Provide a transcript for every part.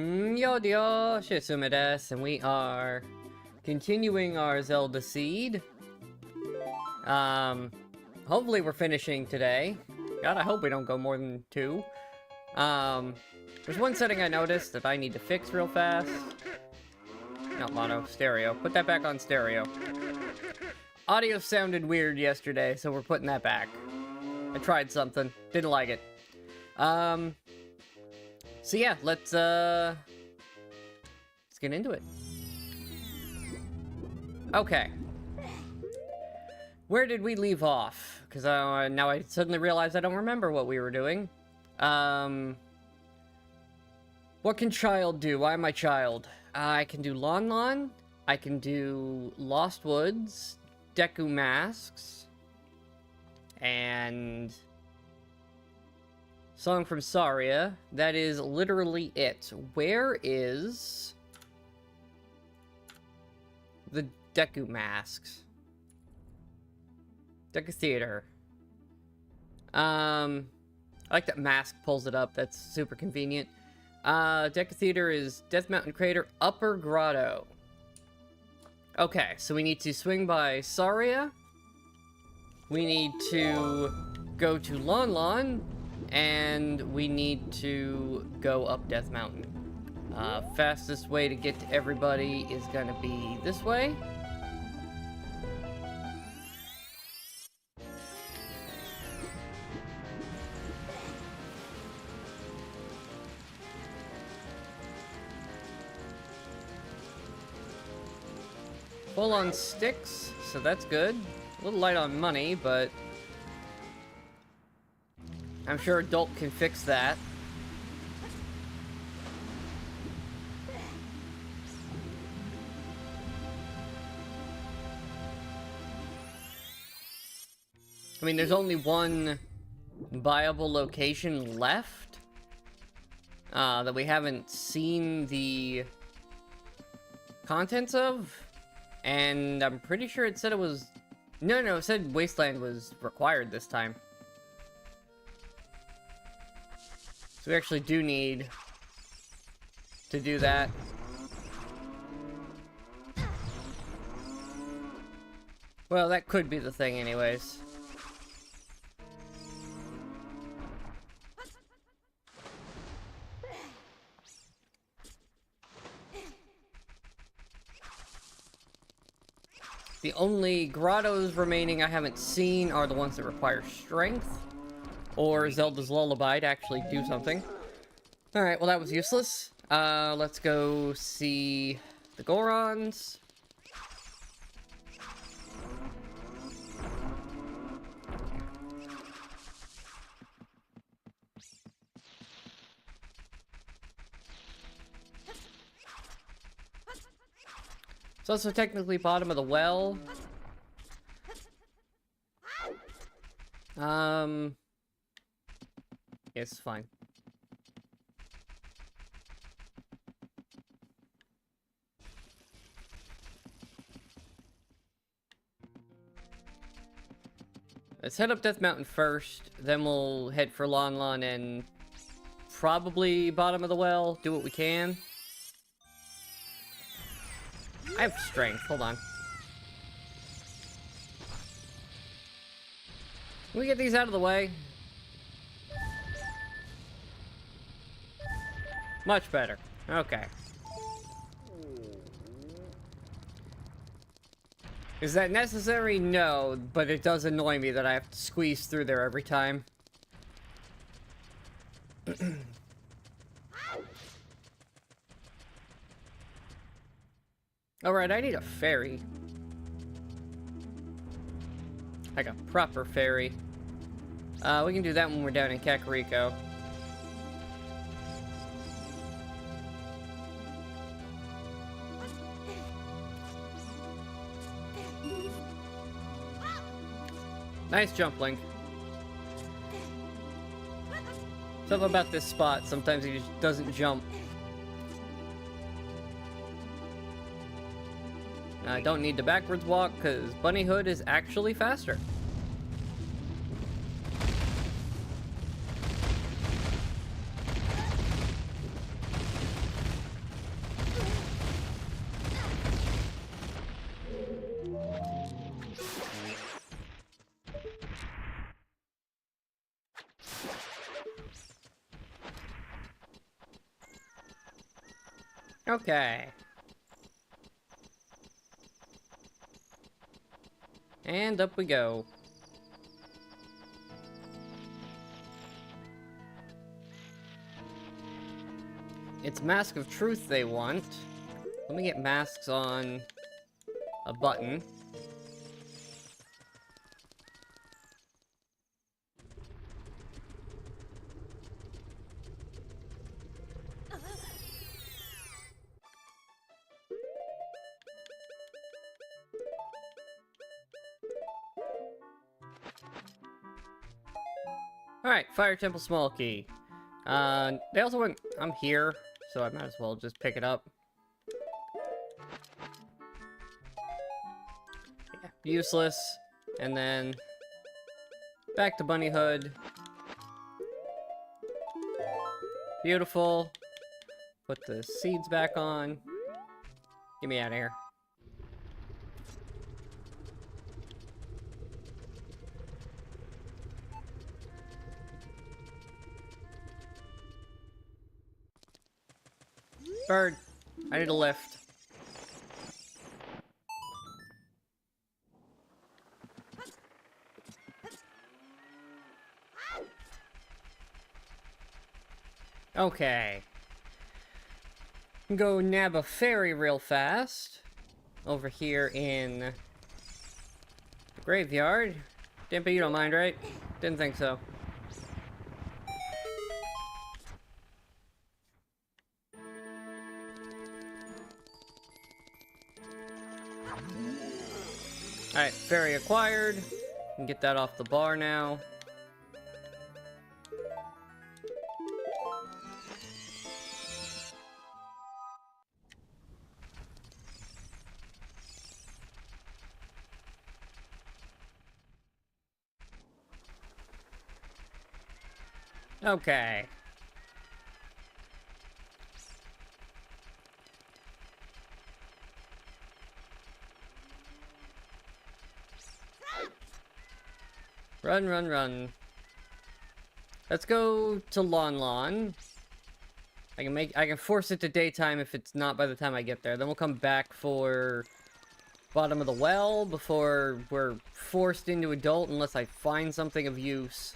Yo, Tsume desu, and we are continuing our Zelda seed. Hopefully we're finishing today. God, I hope we don't go more than 2. There's one setting I noticed that I need to fix real fast. Not mono, stereo. Put that back on stereo. Audio sounded weird yesterday, so we're putting that back. I tried something. Didn't like it. So yeah, let's get into it. Okay. Where did we leave off? Because now I suddenly realize I don't remember what we were doing. What can child do? Why am I child? I can do Lon Lon. I can do Lost Woods, Deku Masks, and Song from Saria. That is literally it. Where is the Deku Masks? Deku Theater. I like that Mask pulls it up. That's super convenient. Deku Theater is Death Mountain Crater, Upper Grotto. Okay, so we need to swing by Saria. We need to go to Lon Lon. And we need to go up Death Mountain. Fastest way to get to everybody is gonna be this way. Full on sticks, so that's good. A little light on money, but I'm sure Adult can fix that. I mean, there's only one viable location left that we haven't seen the contents of, and I'm pretty sure it said it was... No, it said Wasteland was required this time. So we actually do need to do that. Well, that could be the thing anyways. The only grottos remaining I haven't seen are the ones that require strength. Or Zelda's Lullaby to actually do something. Alright, well that was useless. Let's go see the Gorons. It's also technically bottom of the well. It's fine. Let's head up Death Mountain first, then we'll head for Lon Lon and probably bottom of the well, do what we can. I have strength, hold on. Can we get these out of the way? Much better. Okay. Is that necessary? No, but it does annoy me that I have to squeeze through there every time. Alright, I need a ferry. Like a proper ferry. We can do that when we're down in Kakariko. Nice jump, Link. Something about this spot, sometimes he just doesn't jump. I don't need to backwards walk, because Bunny Hood is actually faster. Okay. And up we go. It's Mask of Truth they want. Let me get masks on a button. Alright, Fire Temple Small Key. They also want... I'm here, so I might as well just pick it up. Yeah, useless. And then... back to Bunny Hood. Beautiful. Put the seeds back on. Get me out of here. Bird, I need a lift. Okay. Go nab a fairy real fast. Over here in the graveyard. Dimpy, you don't mind, right? Didn't think so. Alright, fairy acquired. Can get that off the bar now. Okay. Run, run, run. Let's go to Lon Lon. I can force it to daytime if it's not by the time I get there. Then we'll come back for Bottom of the Well before we're forced into adult unless I find something of use.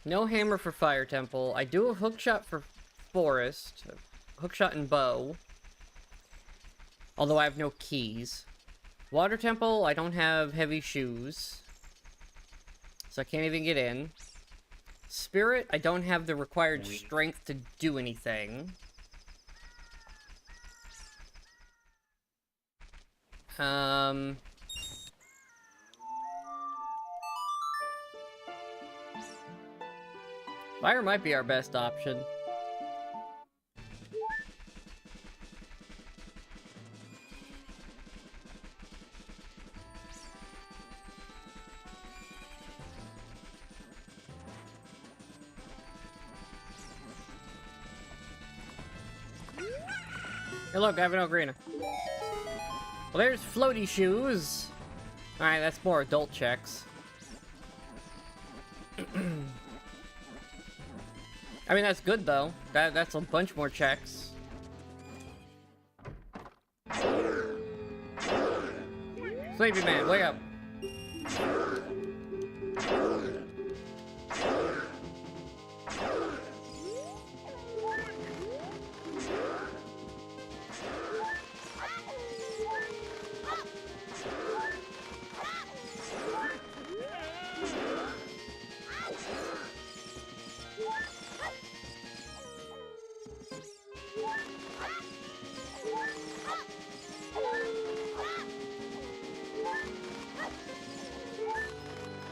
No hammer for Fire Temple. I do a hookshot for Forest. Hookshot and bow. Although I have no keys. Water Temple, I don't have heavy shoes. So I can't even get in. Spirit, I don't have the required strength to do anything. Fire might be our best option. Hey look, I have an ocarina. Well, there's floaty shoes. Alright, that's more adult checks. I mean, that's good, though. That's a bunch more checks. Sleepy man, wake up.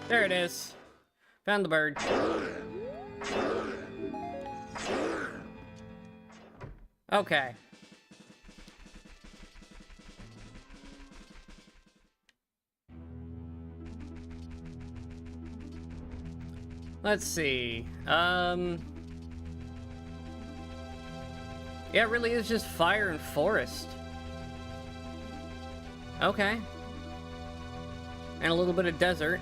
There it is. Found the bird. Okay. Let's see. Yeah, it really is just fire and forest. Okay. And a little bit of desert.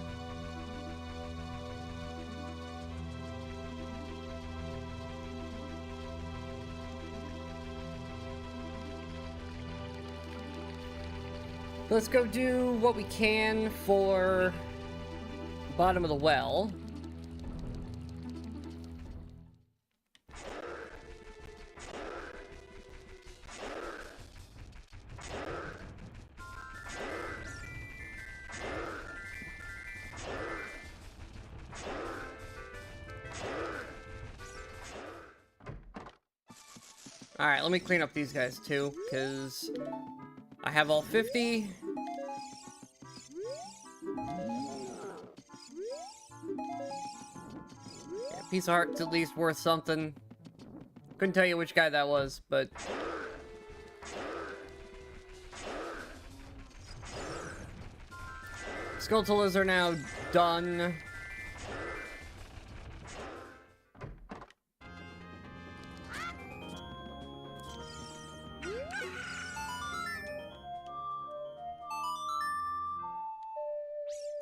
Let's go do what we can for bottom of the well. Alright, let me clean up these guys too, because I have all 50. Yeah, piece of heart's at least worth something. Couldn't tell you which guy that was, but... Skulltulas are now done.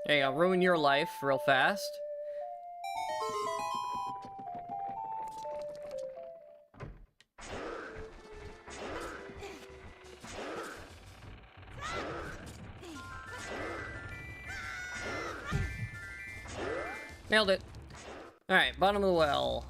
Hey, I'll ruin your life real fast. Nailed it. Alright, bottom of the well.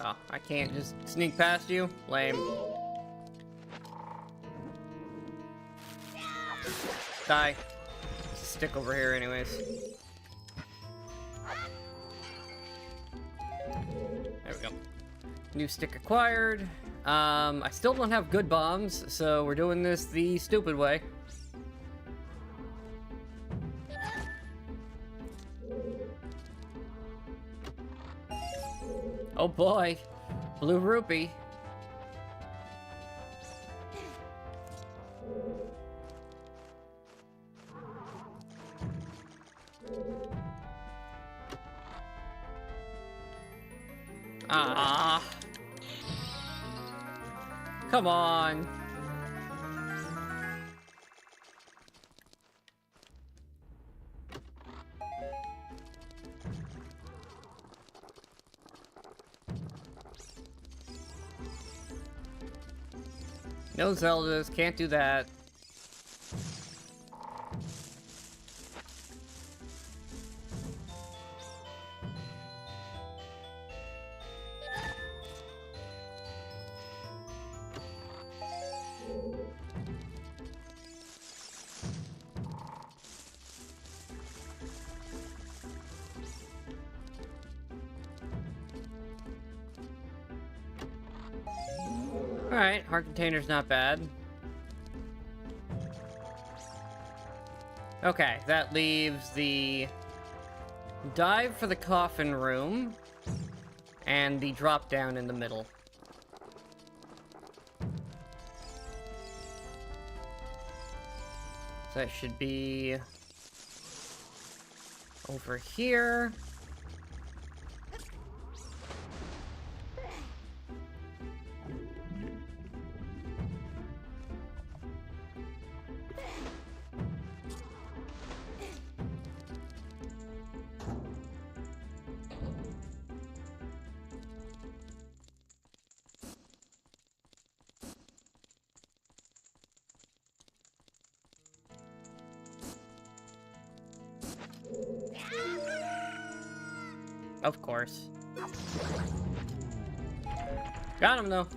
Oh, I can't just sneak past you? Lame. Die. Stick over here anyways. There we go. New stick acquired. I still don't have good bombs, so we're doing this the stupid way. Oh boy, blue rupee. Ah. Come on. No Zeldas, can't do that. Alright, heart container's not bad. Okay, that leaves the dive for the coffin room and the drop down in the middle. So that should be over here. Of course. Got him, though.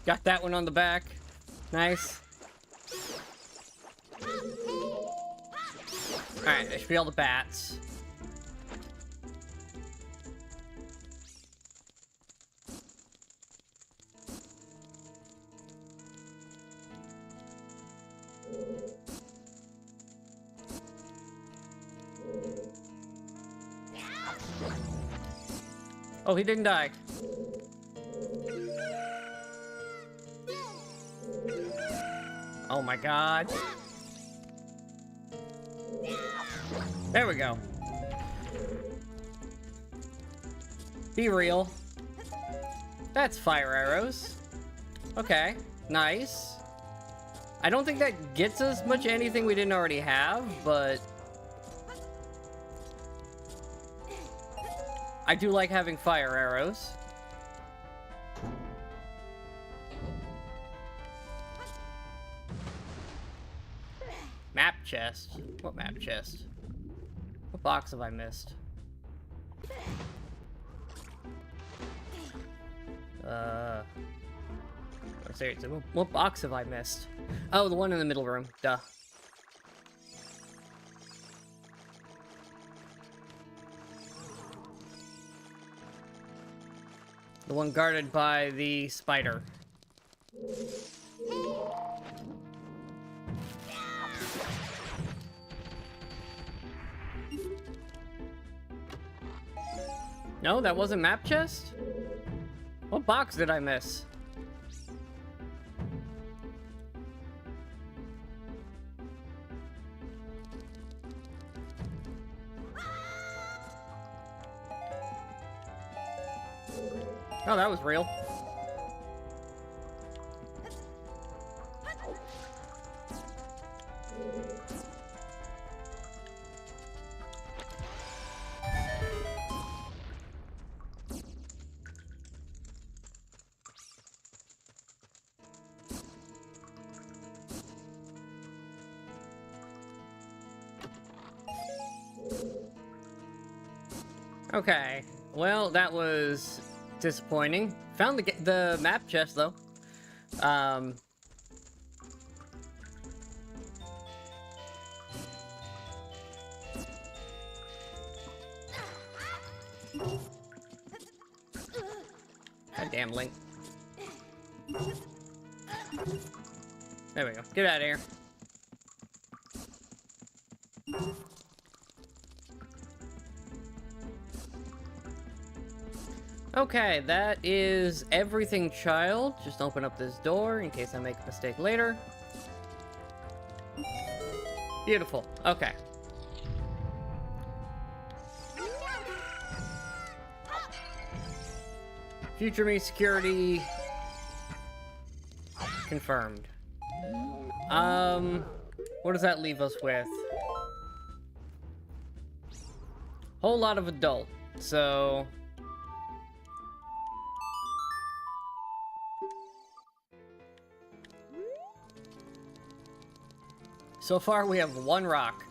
Got that one on the back. Nice. Alright, that should be all the bats. Oh, he didn't die. Oh my god. There we go. Be real. That's fire arrows. Okay, nice. I don't think that gets us much anything we didn't already have, but I do like having fire arrows. Map chest? What map chest? What box have I missed? Seriously, what box have I missed? Oh, the one in the middle room. Duh. The one guarded by the spider. No, that wasn't map chest? What box did I miss? Oh, that was real. Okay, well, that was disappointing. Found the map chest, though. God damn, Link. There we go. Get out of here. Okay, that is everything, child. Just open up this door in case I make a mistake later. Beautiful. Okay. Future me security confirmed. What does that leave us with? Whole lot of adult, so so far, we have one rock.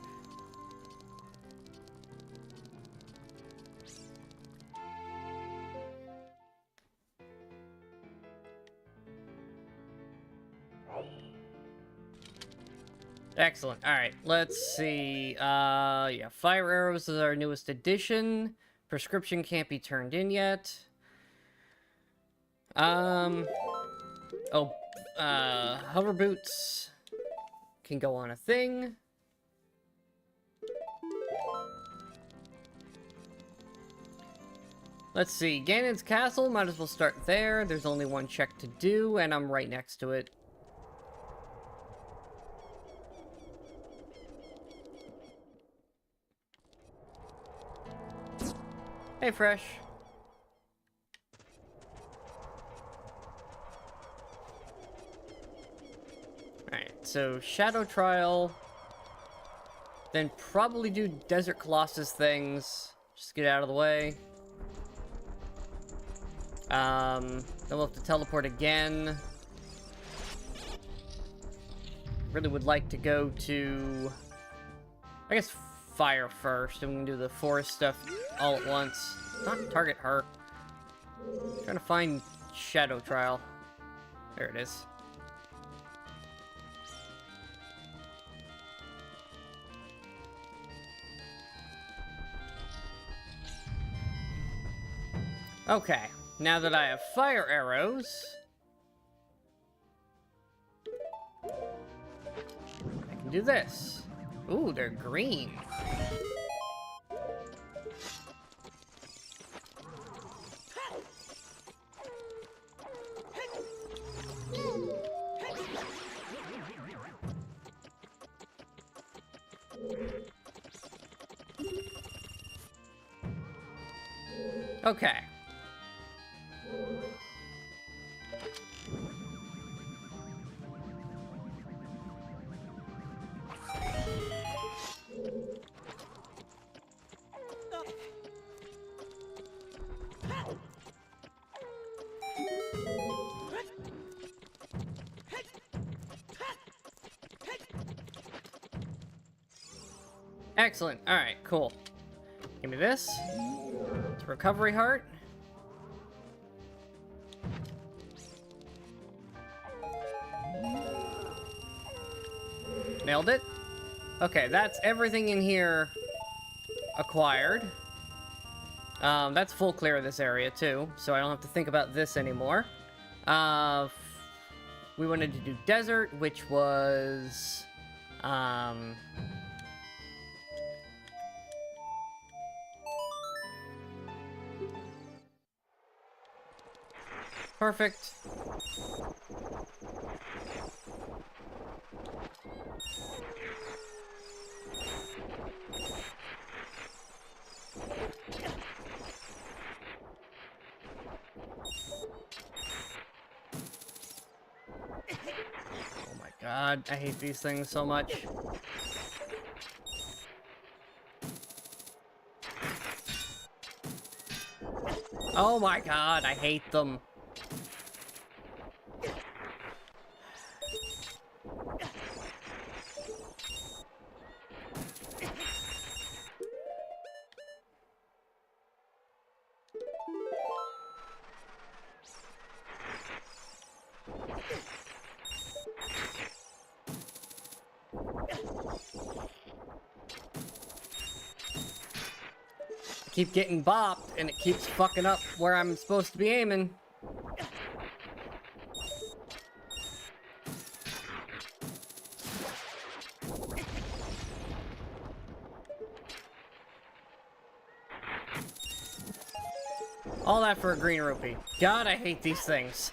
Excellent. All right, let's see. Yeah, fire arrows is our newest addition. Prescription can't be turned in yet. Hover boots can go on a thing. Let's see, Gannon's castle, might as well start there. There's only one check to do, and I'm right next to it. Hey, Fresh. Alright, so Shadow Trial. Then probably do Desert Colossus things. Just get out of the way. Then we'll have to teleport again. Really would like to go to, I guess, fire first, and we can do the forest stuff all at once. Not target her. Trying to find Shadow Trial. There it is. Okay, now that I have fire arrows, I can do this. Ooh, they're green. Okay. Excellent. Alright, cool. Give me this. It's a recovery heart. Nailed it. Okay, that's everything in here acquired. That's full clear of this area, too, so I don't have to think about this anymore. We wanted to do desert, which was... Perfect. Oh my god, I hate these things so much. Oh my god, I hate them. Keep getting bopped, and it keeps fucking up where I'm supposed to be aiming. All that for a green rupee. God, I hate these things.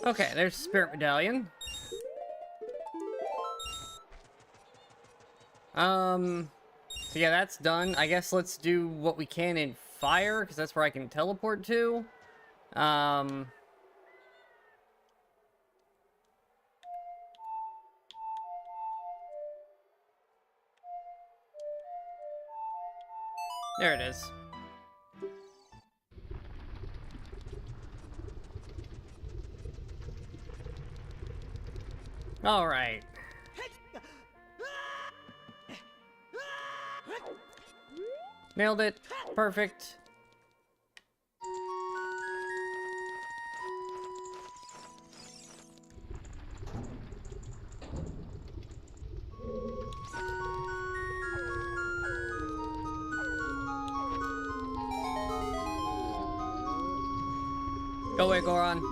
Okay, there's Spirit Medallion. So yeah, that's done. I guess let's do what we can in fire, because that's where I can teleport to. There it is. All right. Nailed it. Perfect. Go away, Goron.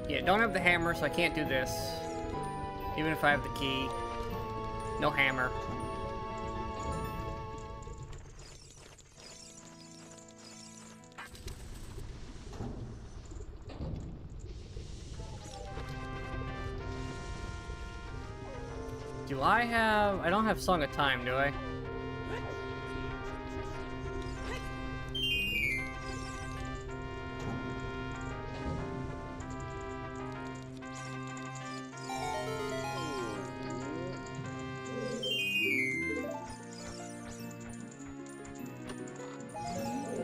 Yeah, don't have the hammer, so I can't do this. Even if I have the key. No hammer. Do I have... I don't have Song of Time, do I?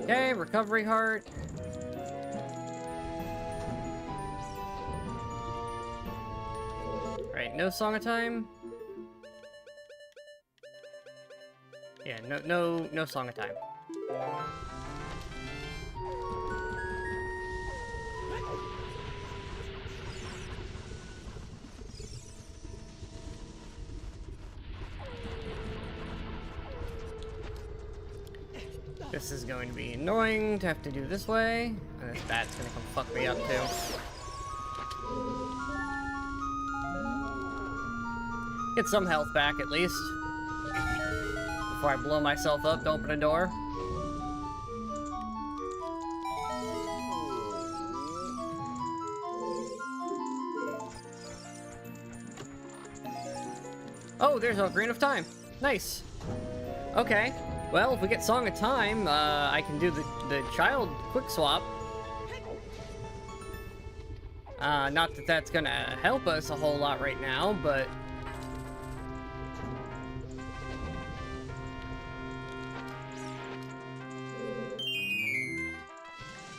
Okay, recovery heart. Right, no Song of Time. Yeah, no Song of Time. This is going to be annoying to have to do this way. And this bat's gonna come fuck me up too. Get some health back at least. Before I blow myself up to open a door. Oh, there's a Green of Time. Nice. Okay. Well, if we get Song of Time, I can do the child quick swap. Not that that's gonna help us a whole lot right now, but...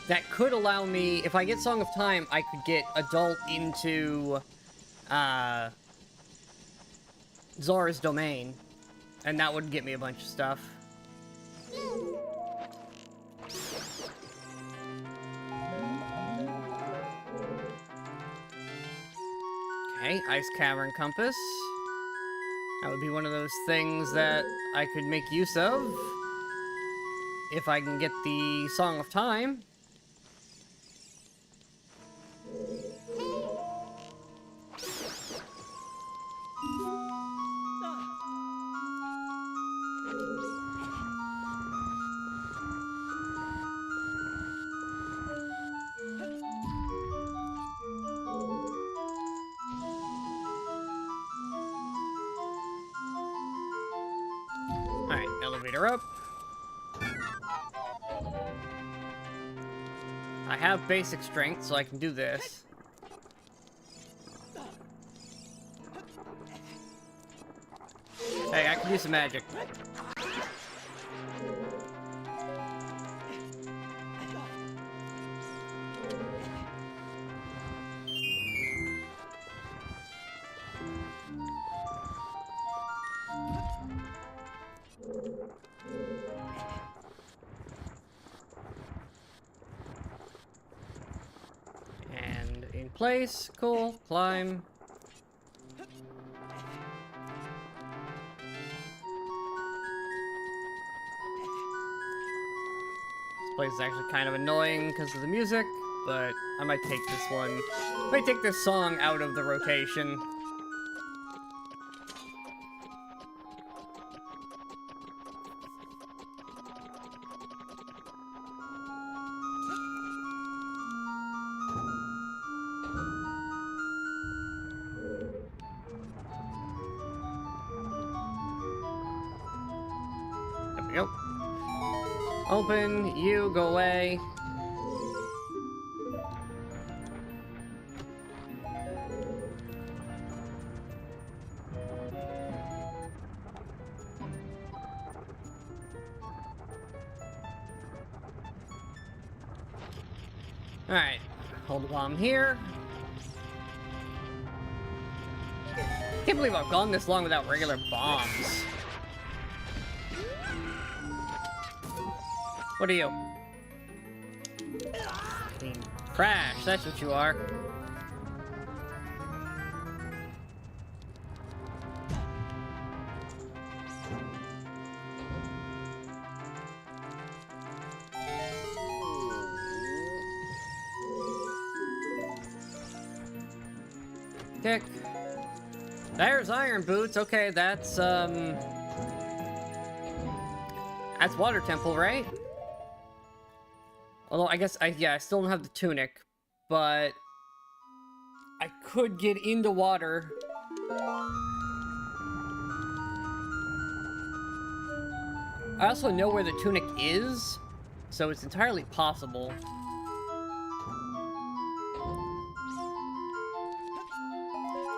that could allow me, if I get Song of Time, I could get Adult into, Zora's Domain. And that would get me a bunch of stuff. Okay, Ice Cavern Compass. That would be one of those things that I could make use of if I can get the Song of Time. Alright, elevator up. I have basic strength, so I can do this. Hey, I can use some magic. And in place, cool, climb. This place is actually kind of annoying because of the music, but I might take this one. I might take this song out of the rotation. There we go. Open, you go away. Alright, hold the bomb here. Can't believe I've gone this long without regular bombs. What are you? Crash, that's what you are. Kick. There's Iron Boots. Okay, that's Water Temple, right? Although, I guess, yeah, I still don't have the tunic, but I could get into water. I also know where the tunic is, so it's entirely possible.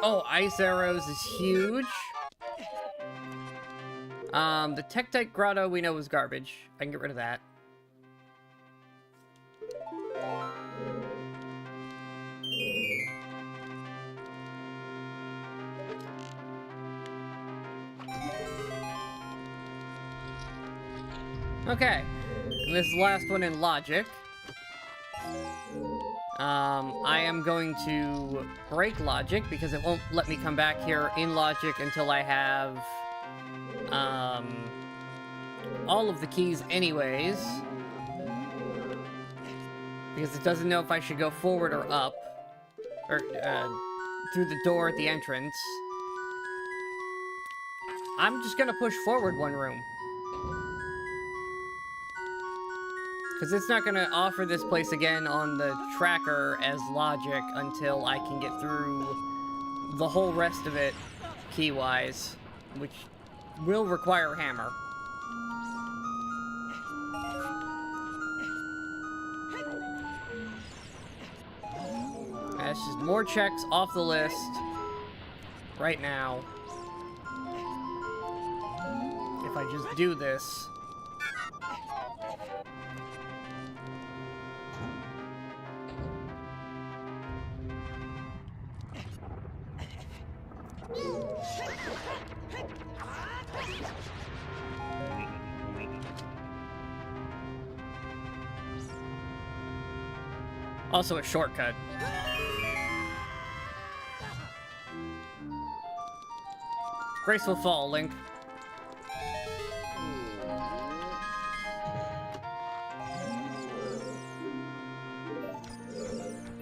Oh, Ice Arrows is huge. The Tektite Grotto we know is garbage. I can get rid of that. Okay, and this is the last one in logic. I am going to break logic because it won't let me come back here in logic until I have all of the keys anyways. Because it doesn't know if I should go forward or up. Or, through the door at the entrance. I'm just gonna push forward one room. Because it's not gonna offer this place again on the tracker as logic until I can get through the whole rest of it key-wise, which will require a hammer. That's just more checks off the list right now. If I just do this. Also a shortcut. Graceful fall, Link.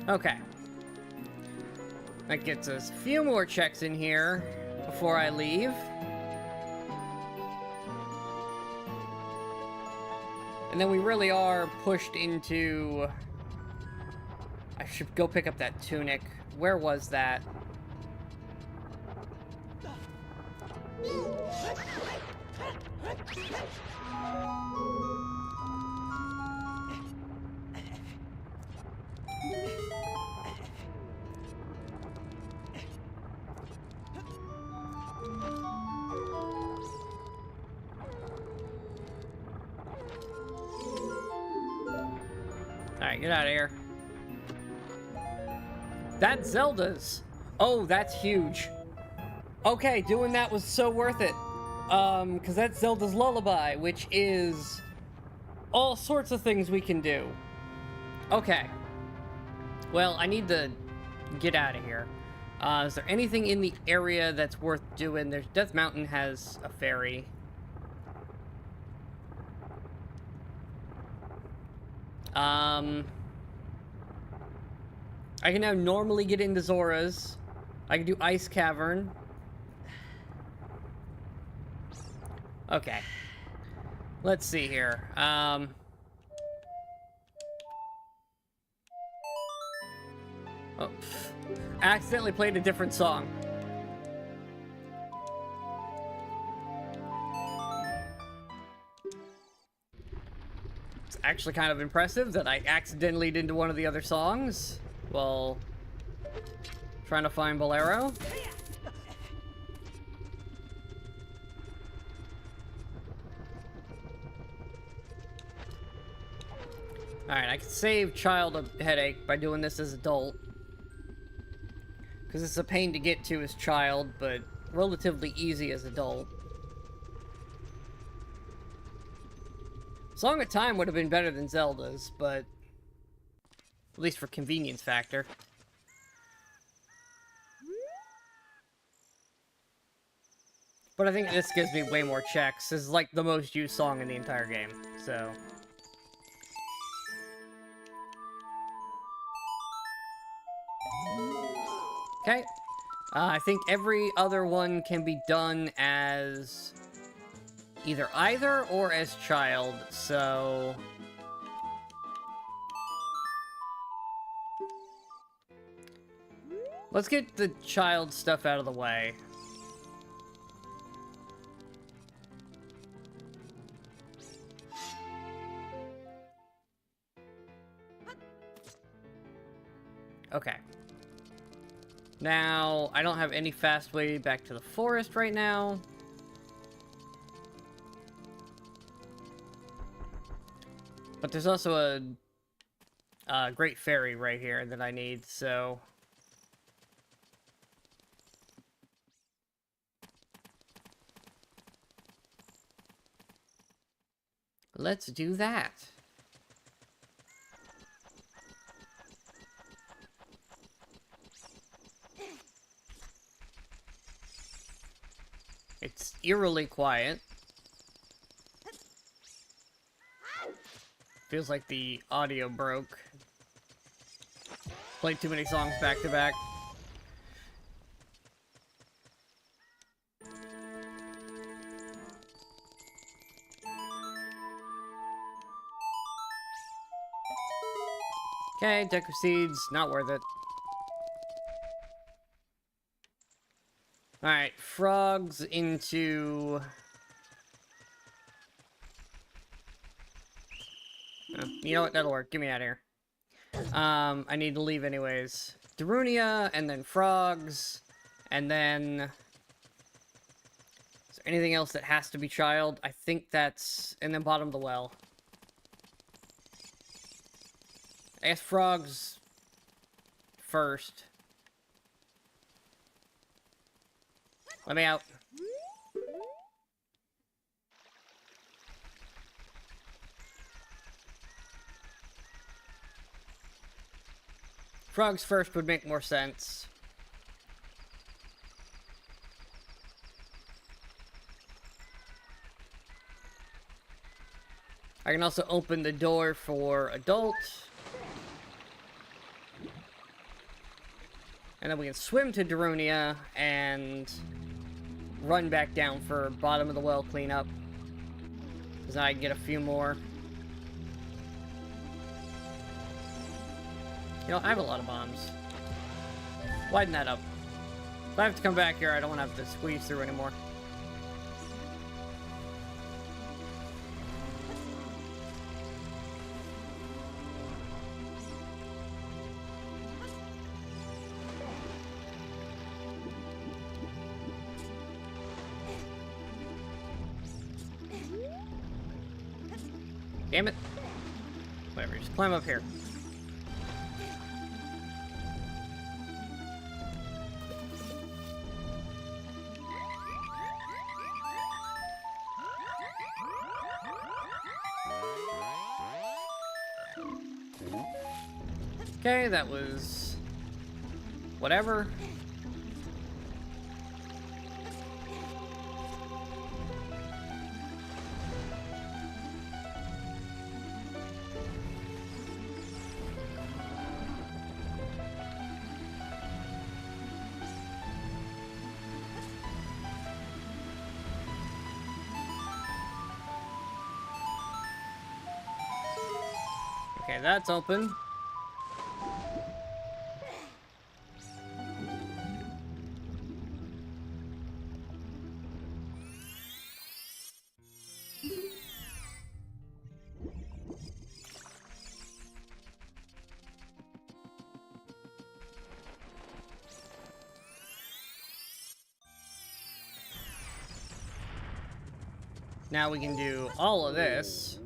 Okay. That gets us a few more checks in here before I leave. And then we really are pushed into... I should go pick up that tunic. Where was that? Alright, get out of here. That's Zelda's. Oh, that's huge. Okay, doing that was so worth it. Because that's Zelda's Lullaby, which is all sorts of things we can do. Okay. Well, I need to get out of here. Is there anything in the area that's worth doing? There's Death Mountain has a ferry. I can now normally get into Zora's. I can do Ice Cavern. Okay. Let's see here. Oh, accidentally played a different song. It's actually kind of impressive that I accidentally did into one of the other songs. Well, trying to find Bolero. Alright, I can save child a headache by doing this as adult. Because it's a pain to get to as child, but relatively easy as adult. Song of Time would have been better than Zelda's, but... at least for convenience factor. But I think this gives me way more checks. This is like the most used song in the entire game, so... Okay. I think every other one can be done as... either or as child, so... let's get the child stuff out of the way. Okay. Now, I don't have any fast way back to the forest right now. But there's also a great ferry right here that I need, so... let's do that. It's eerily quiet. Feels like the audio broke. Played too many songs back to back. Okay, deck of seeds, not worth it. Alright, frogs into... Oh, you know what, that'll work. Get me out of here. I need to leave anyways. Darunia, and then frogs, and then... Is there anything else that has to be child? I think that's... And then bottom of the well. I guess frogs first. Let me out. Frogs first would make more sense. I can also open the door for adults. And then we can swim to Darunia and run back down for bottom of the well cleanup. Because I can get a few more. You know, I have a lot of bombs. Widen that up. If I have to come back here, I don't want to have to squeeze through anymore. Damn it. Whatever, just climb up here. Okay, that was... whatever. Okay, that's open. Now we can do all of this.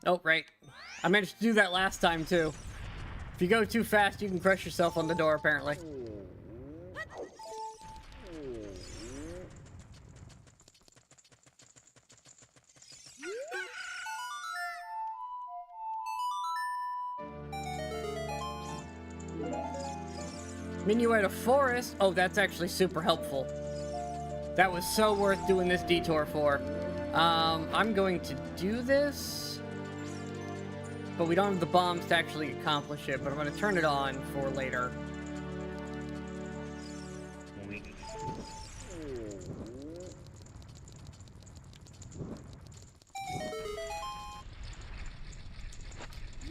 Oh, right. I managed to do that last time, too. If you go too fast, you can crush yourself on the door, apparently. Minuet of Forest. Oh, that's actually super helpful. That was so worth doing this detour for. I'm going to do this, but we don't have the bombs to actually accomplish it, but I'm going to turn it on for later.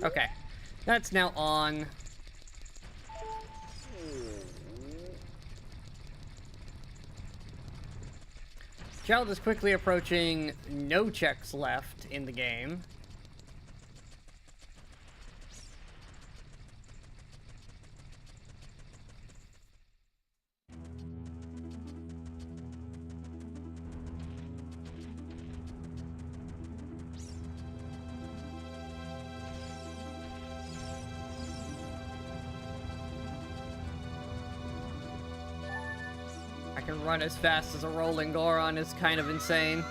Okay, that's now on. Child is quickly approaching no checks left in the game. Can run as fast as a rolling Goron is kind of insane.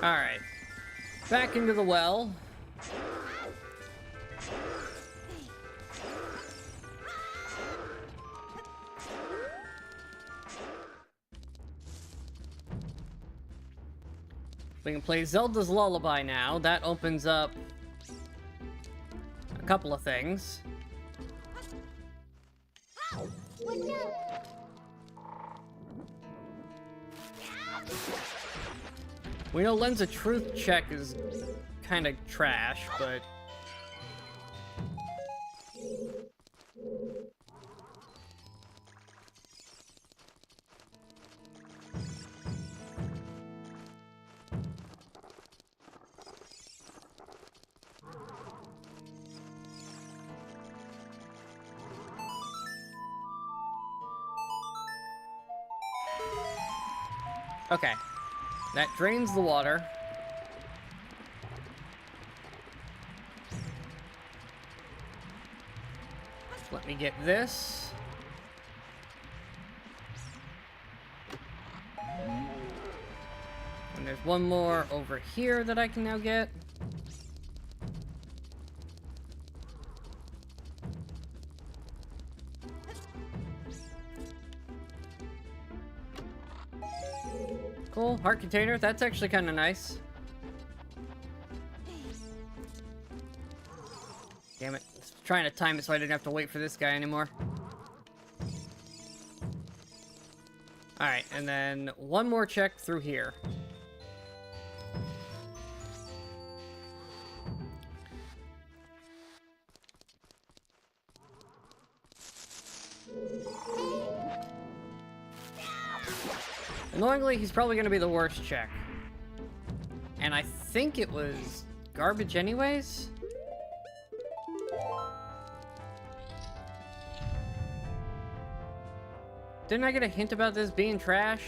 Alright. Back into the well. We can play Zelda's Lullaby now. That opens up a couple of things. We know Lens of Truth check is kind of trash, but... Okay. That drains the water. Let me get this. And there's one more over here that I can now get. Cool, heart container, that's actually kind of nice. Damn it, I was trying to time it so I didn't have to wait for this guy anymore. Alright, and then one more check through here. Annoyingly, he's probably going to be the worst check. And I think it was garbage anyways? Didn't I get a hint about this being trash?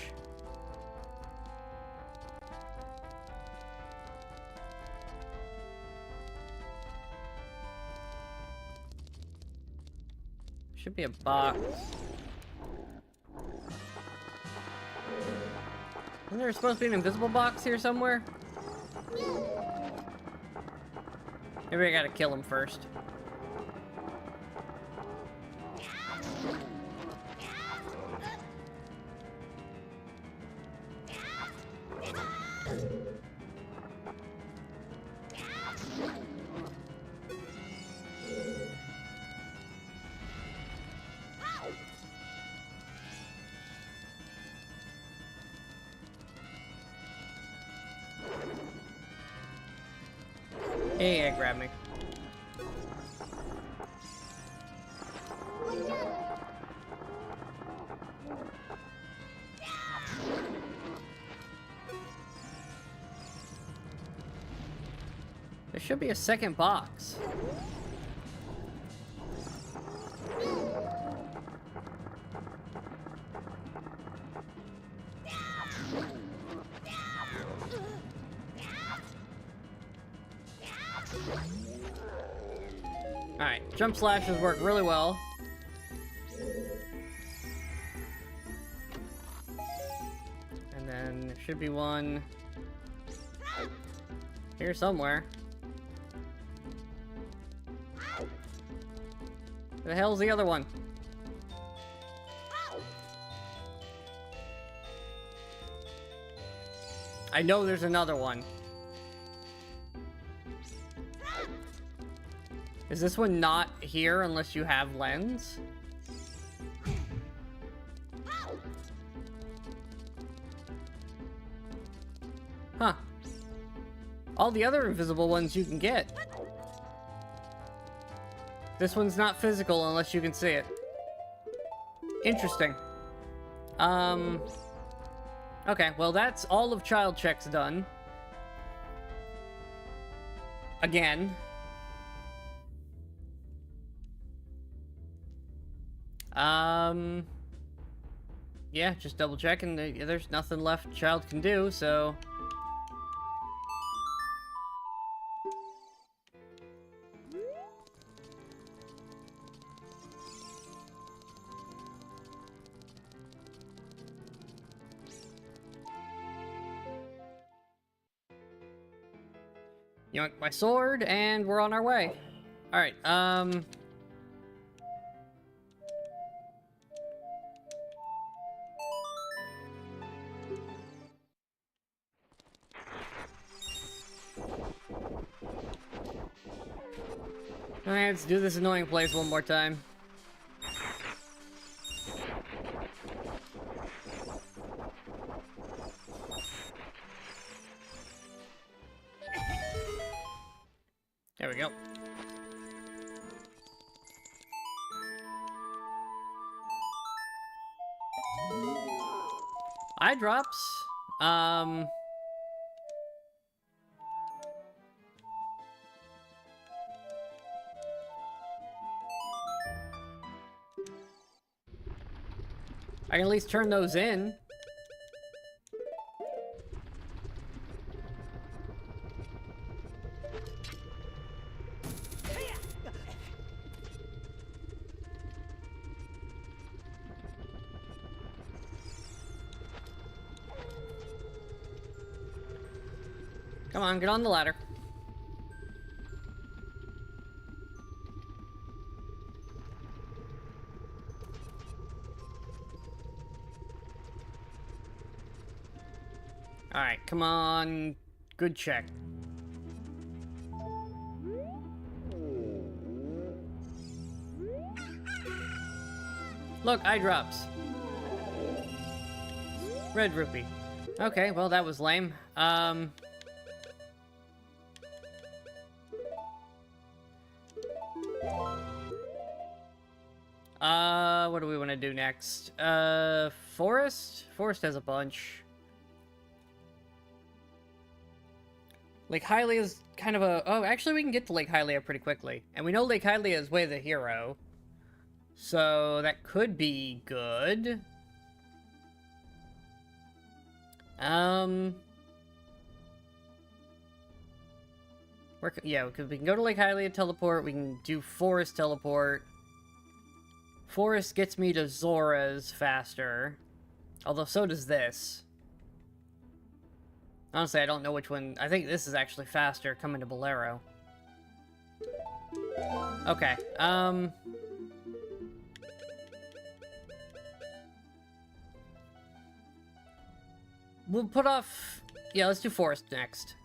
Should be a box. Isn't there supposed to be an invisible box here somewhere? Maybe I gotta kill him first. Yeah, grab me. There should be a second box. Alright, jump slashes work really well. And then there should be one here somewhere. Where the hell's the other one? I know there's another one. Is this one not here unless you have lens? Huh. All the other invisible ones you can get. This one's not physical unless you can see it. Interesting. Okay, well that's all of child checks done. Again. Yeah, just double checking. There's nothing left child can do, so... Yoink my sword, and we're on our way. Alright, Alright, let's do this annoying place one more time. There we go. Eye drops. I can at least turn those in. Come on, get on the ladder. Alright, come on. Good check. Look, eye drops. Red rupee. Okay, well, that was lame. What do we want to do next? Forest? Forest has a bunch. Lake Hylia is kind of a... Oh, actually, we can get to Lake Hylia pretty quickly. And we know Lake Hylia is way the hero. So, that could be good. Yeah, because we can go to Lake Hylia, teleport. We can do Forest teleport. Forest gets me to Zora's faster. Although, so does this. Honestly, I don't know which one. I think this is actually faster coming to Bolero. Okay, we'll put off... Yeah, let's do Forest next.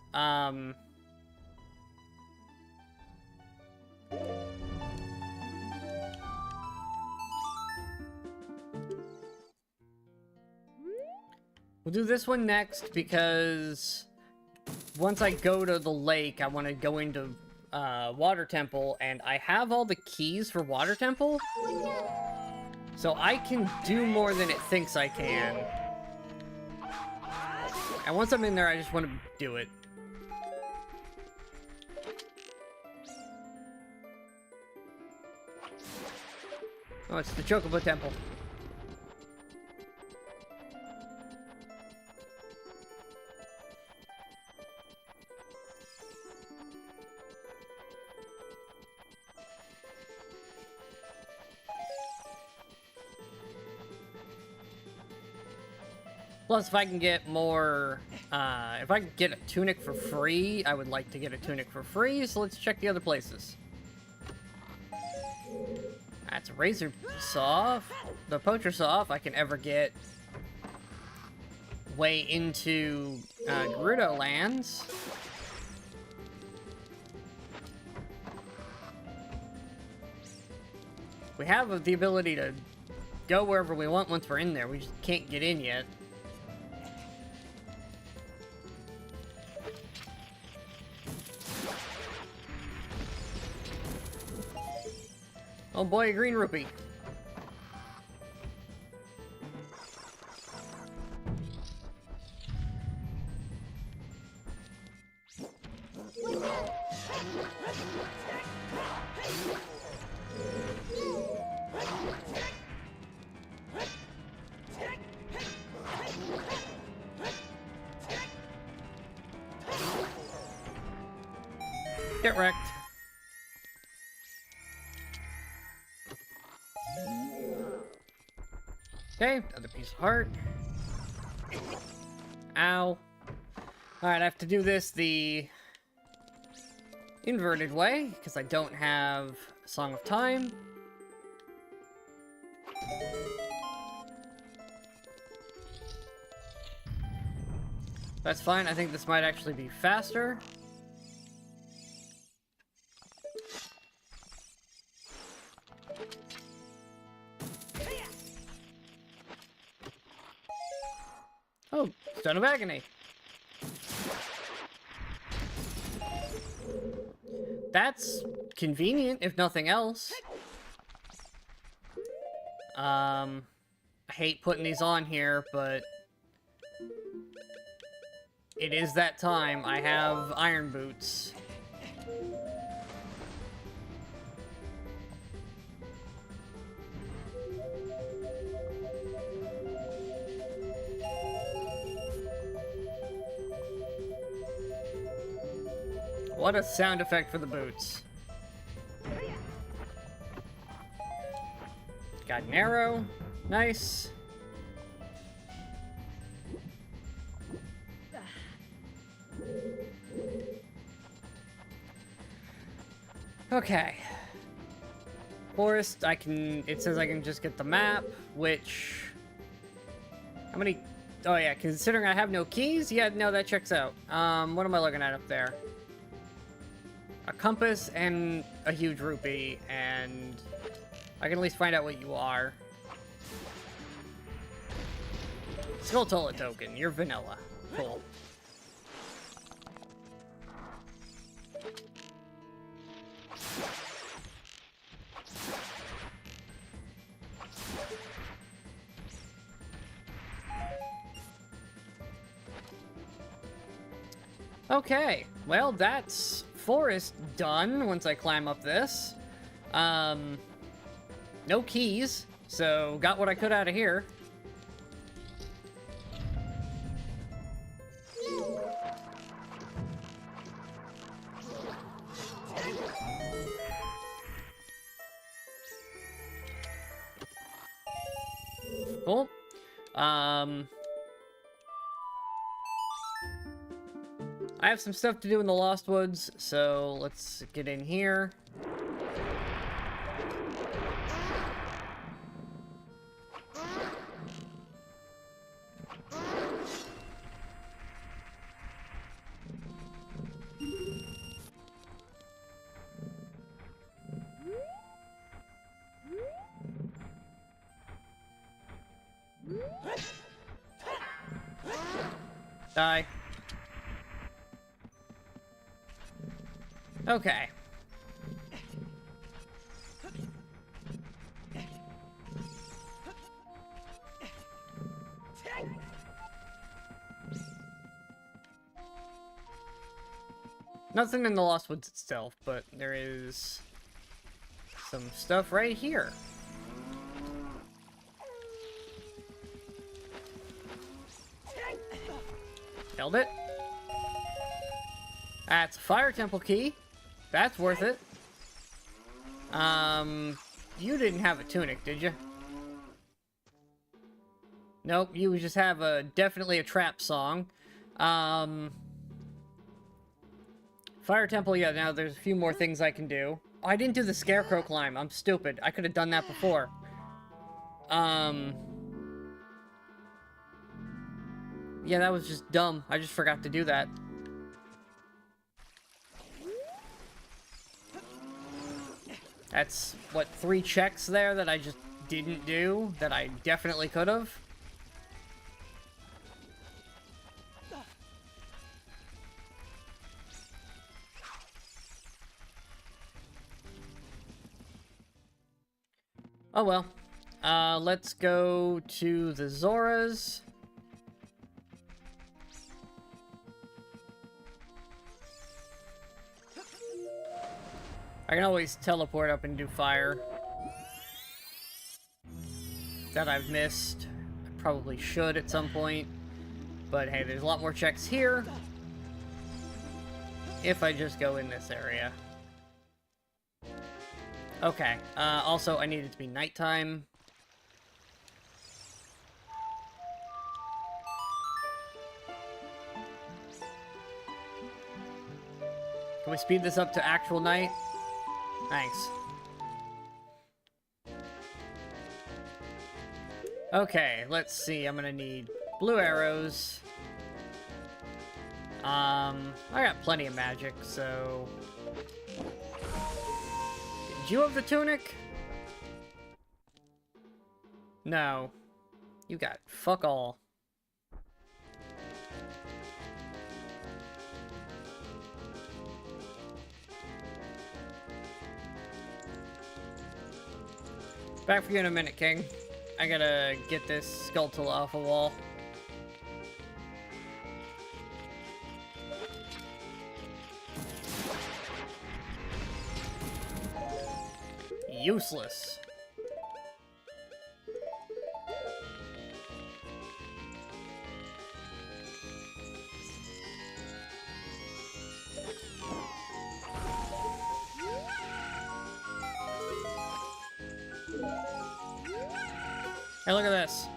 We'll do this one next because once I go to the lake, I want to go into Water Temple, and I have all the keys for Water Temple, so I can do more than it thinks I can. And once I'm in there, I just want to do it. Oh, it's the Chocobo Temple. Plus, if I can get more, if I can get a tunic for free, I would like to get a tunic for free, so let's check the other places. That's a razor saw. The poacher saw, if I can ever get way into Gerudo lands. We have the ability to go wherever we want once we're in there. We just can't get in yet. Oh boy, a green rupee. Get wrecked. Okay, another piece of heart. Ow. Alright, I have to do this the inverted way, because I don't have Song of Time. That's fine. I think this might actually be faster. Oh, Stone of Agony. That's convenient, if nothing else. I hate putting these on here, but it is that time. I have iron boots. What a sound effect for the boots. Got an arrow. Nice. Okay. Forest, it says I can just get the map, which... How many... Oh yeah, considering I have no keys? Yeah, no, that checks out. What am I looking at up there? A compass and a huge rupee, and I can at least find out what you are. Skulltula token, you're vanilla. Cool. Okay, well, that's forest done once I climb up this. No keys, so got what I could out of here. Cool. I have some stuff to do in the Lost Woods, so let's get in here. Die. Okay. Nothing in the Lost Woods itself, but there is some stuff right here. Held it. That's a fire temple key. That's worth it. You didn't have a tunic, did you? Nope, you just have definitely a trap song. Fire temple, yeah, now there's a few more things I can do. Oh, I didn't do the scarecrow climb. I'm stupid. I could have done that before. Yeah, that was just dumb. I just forgot to do that. That's, what, 3 checks there that I just didn't do, that I definitely could have? Oh well. Let's go to the Zoras. I can always teleport up and do fire. That I've missed. I probably should at some point. But hey, there's a lot more checks here. If I just go in this area. Okay, also I need it to be nighttime. Come Can we speed this up to actual night? Thanks. Okay, let's see. I'm gonna need blue arrows. I got plenty of magic, so... Did you have the tunic? No. You got fuck all. Back for you in a minute, King. I gotta get this skeletal off a wall. Useless. Hey, look at this.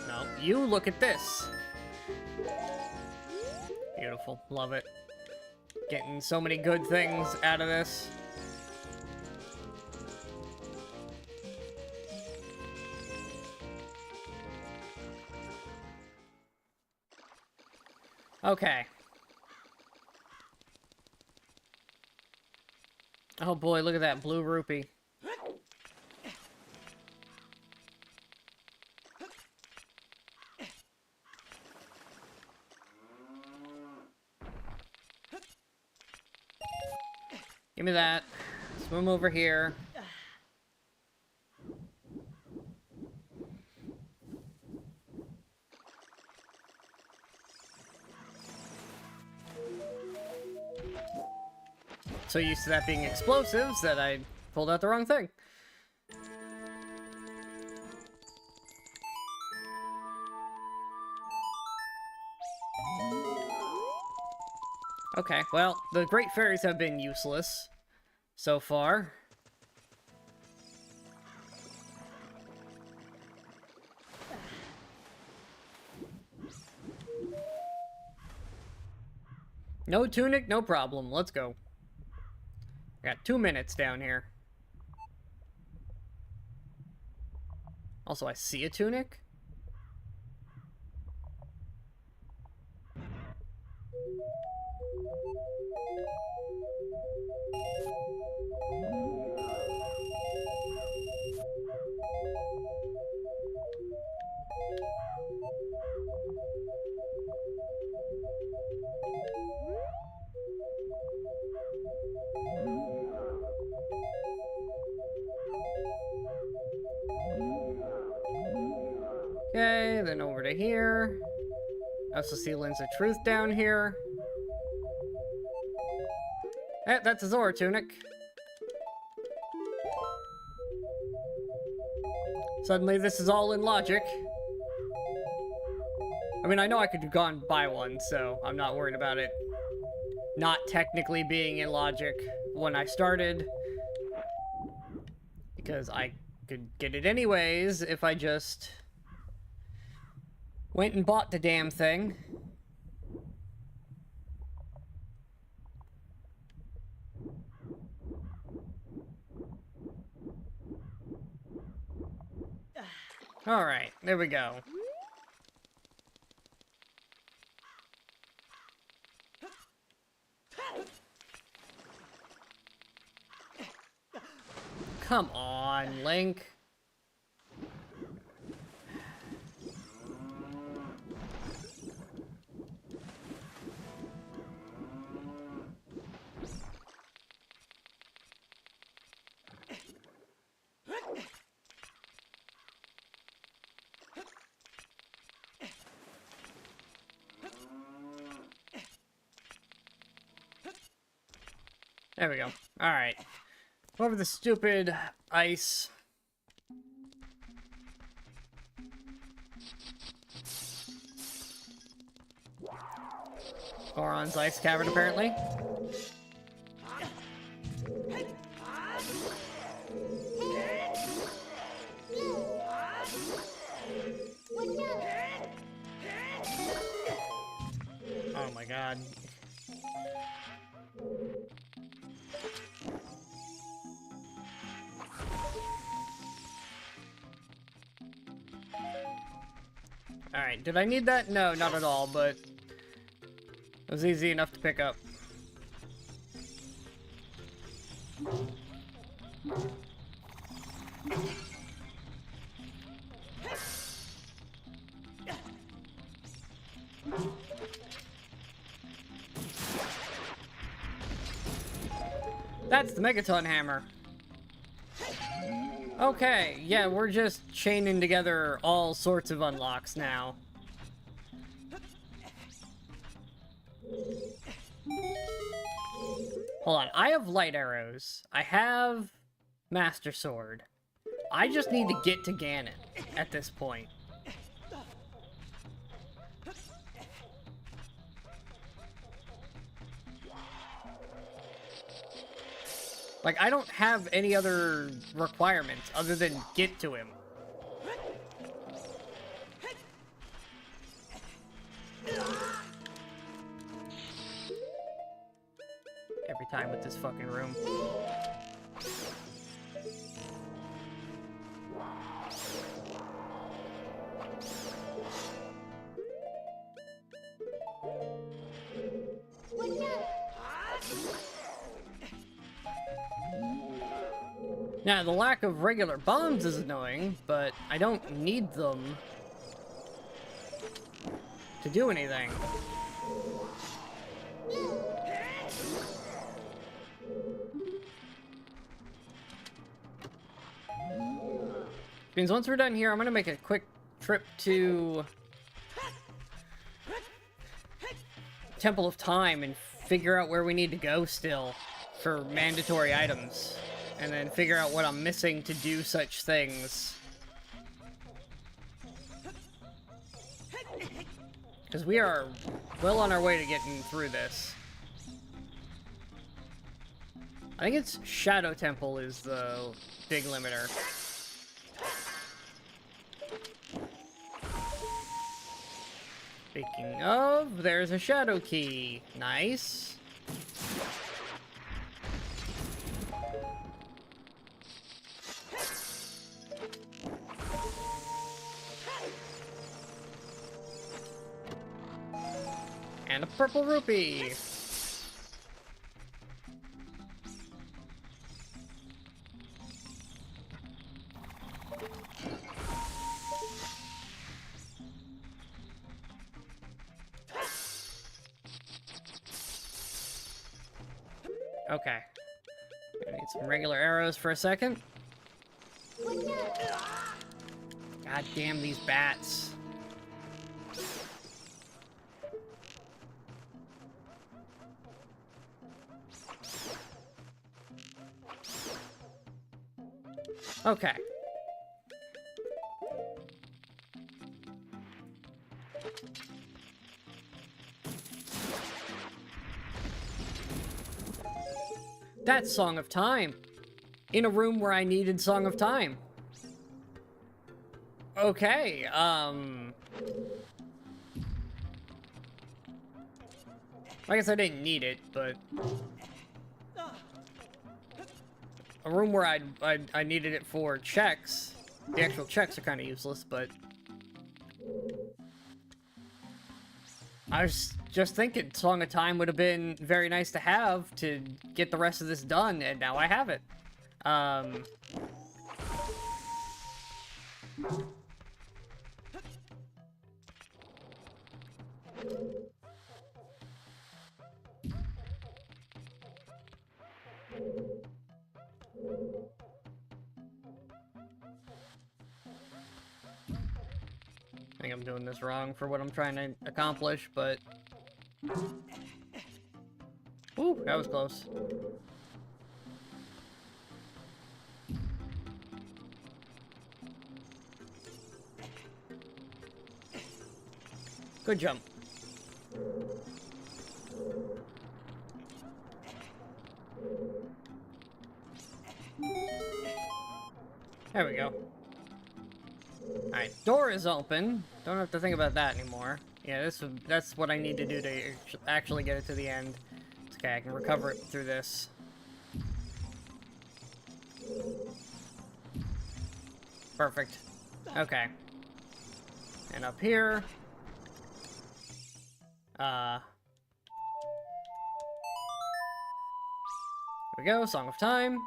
No, you look at this. Beautiful. Love it. Getting so many good things out of this. Okay. Oh boy, look at that blue rupee. Give me that. Swim over here. So used to that being explosives that I pulled out the wrong thing. Okay, well, the Great Fairies have been useless so far. No tunic, no problem. Let's go. Got 2 minutes down here. Also, I see a tunic. Okay, then over to here. I also see Lens of Truth down here. Eh, that's a Zora tunic. Suddenly this is all in logic. I mean, I know I could have gone buy one, so I'm not worried about it not technically being in logic when I started. Because I could get it anyways if I just went and bought the damn thing. Alright, there we go. Come on, Link. There we go. Alright. Over the stupid ice. Goron's ice cavern, apparently. Oh my god. Alright, did I need that? No, not at all, but it was easy enough to pick up. That's the Megaton Hammer. Okay, yeah, we're just chaining together all sorts of unlocks now. Hold on, I have light arrows. I have Master Sword. I just need to get to Gannon at this point. Like, I don't have any other requirements other than get to him. Every time with this fucking room. Now, the lack of regular bombs is annoying, but I don't need them to do anything. Means once we're done here, I'm gonna make a quick trip to Temple of Time and figure out where we need to go still for mandatory items. And then figure out what I'm missing to do such things. Because we are well on our way to getting through this. I think it's Shadow Temple is the big limiter. Speaking of, there's a Shadow Key. Nice. And a purple rupee. Okay. I need some regular arrows for a second. God damn these bats. Okay. That's Song of Time. In a room where I needed Song of Time. Okay, I guess I didn't need it, but a room where I needed it for checks. The actual checks are kind of useless, but I was just thinking Song of Time would have been very nice to have to get the rest of this done, and now I have it. I think I'm doing this wrong for what I'm trying to accomplish, but... Ooh, that was close. Good jump. There we go. Alright, door is open. Don't have to think about that anymore. Yeah, that's what I need to do to actually get it to the end. Okay, I can recover it through this. Perfect. Okay. And up here... There we go, Song of Time.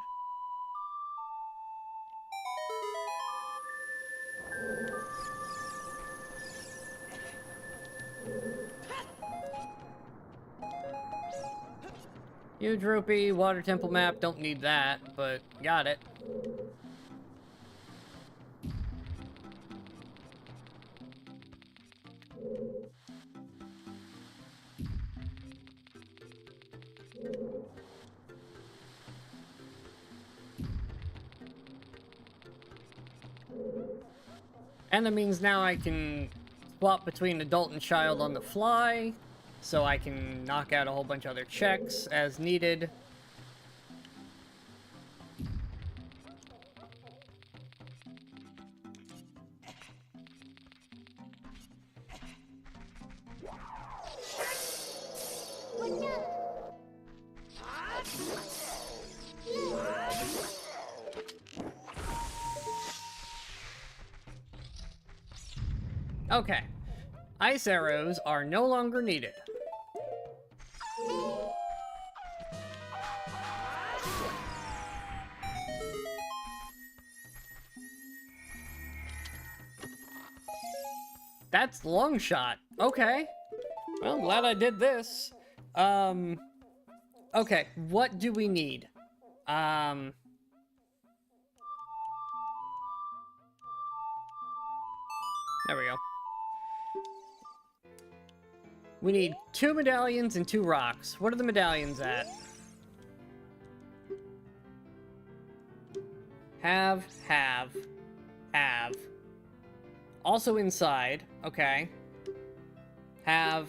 Huge rupee, water temple map, don't need that, but got it. And that means now I can swap between adult and child on the fly, so I can knock out a whole bunch of other checks as needed. Okay. Ice arrows are no longer needed. That's long shot. Okay. Well, I'm glad I did this. Okay, what do we need? There we go. We need 2 medallions and 2 rocks. What are the medallions at? Have. Also inside. Okay. Have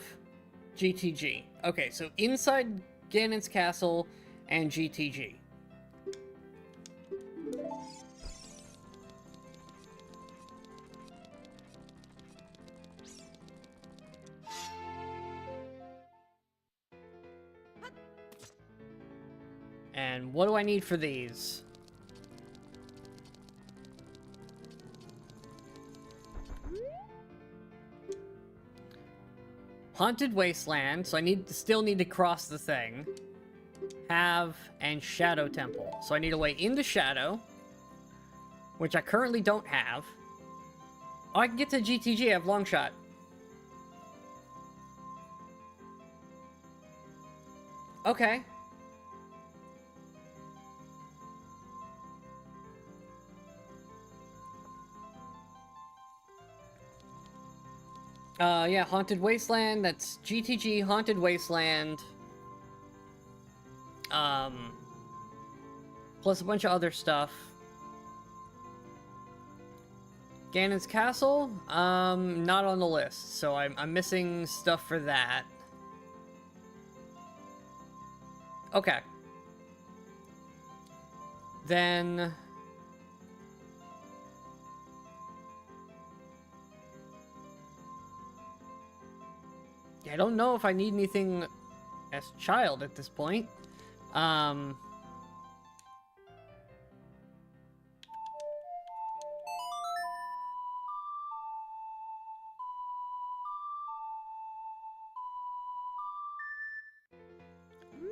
GTG. Okay, so inside Gannon's castle and GTG. And what do I need for these? Haunted Wasteland, so I still need to cross the thing. Have and Shadow Temple. So I need a way into Shadow, which I currently don't have. Oh, I can get to GTG, I have long shot. Okay. Yeah, Haunted Wasteland, that's GTG, Haunted Wasteland. Plus a bunch of other stuff. Gannon's Castle, not on the list, so I'm missing stuff for that. Okay. Then... I don't know if I need anything as child at this point.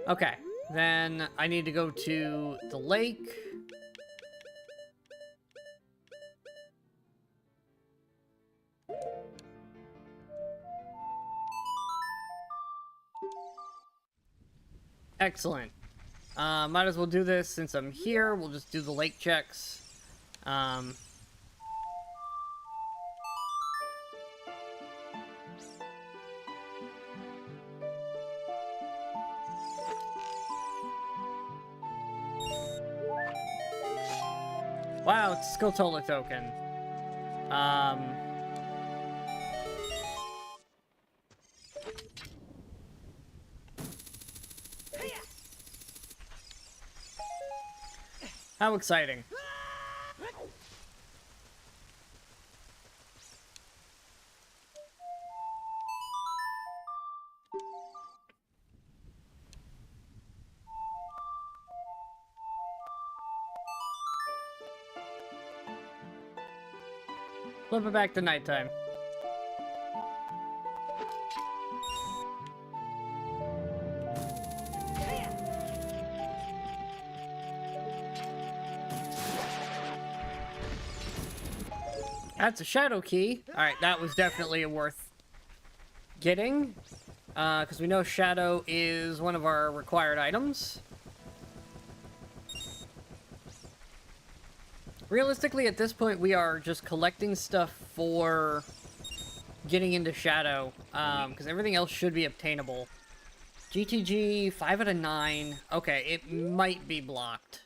Okay, then I need to go to the lake. Excellent. Might as well do this since I'm here. We'll just do the lake checks. Wow, it's a Skulltula token. How exciting. Flip it back to nighttime. That's a shadow key. Alright, that was definitely worth getting. Because we know shadow is one of our required items. Realistically, at this point, we are just collecting stuff for getting into shadow. Because everything else should be obtainable. GTG, 5 out of 9. Okay, it might be blocked.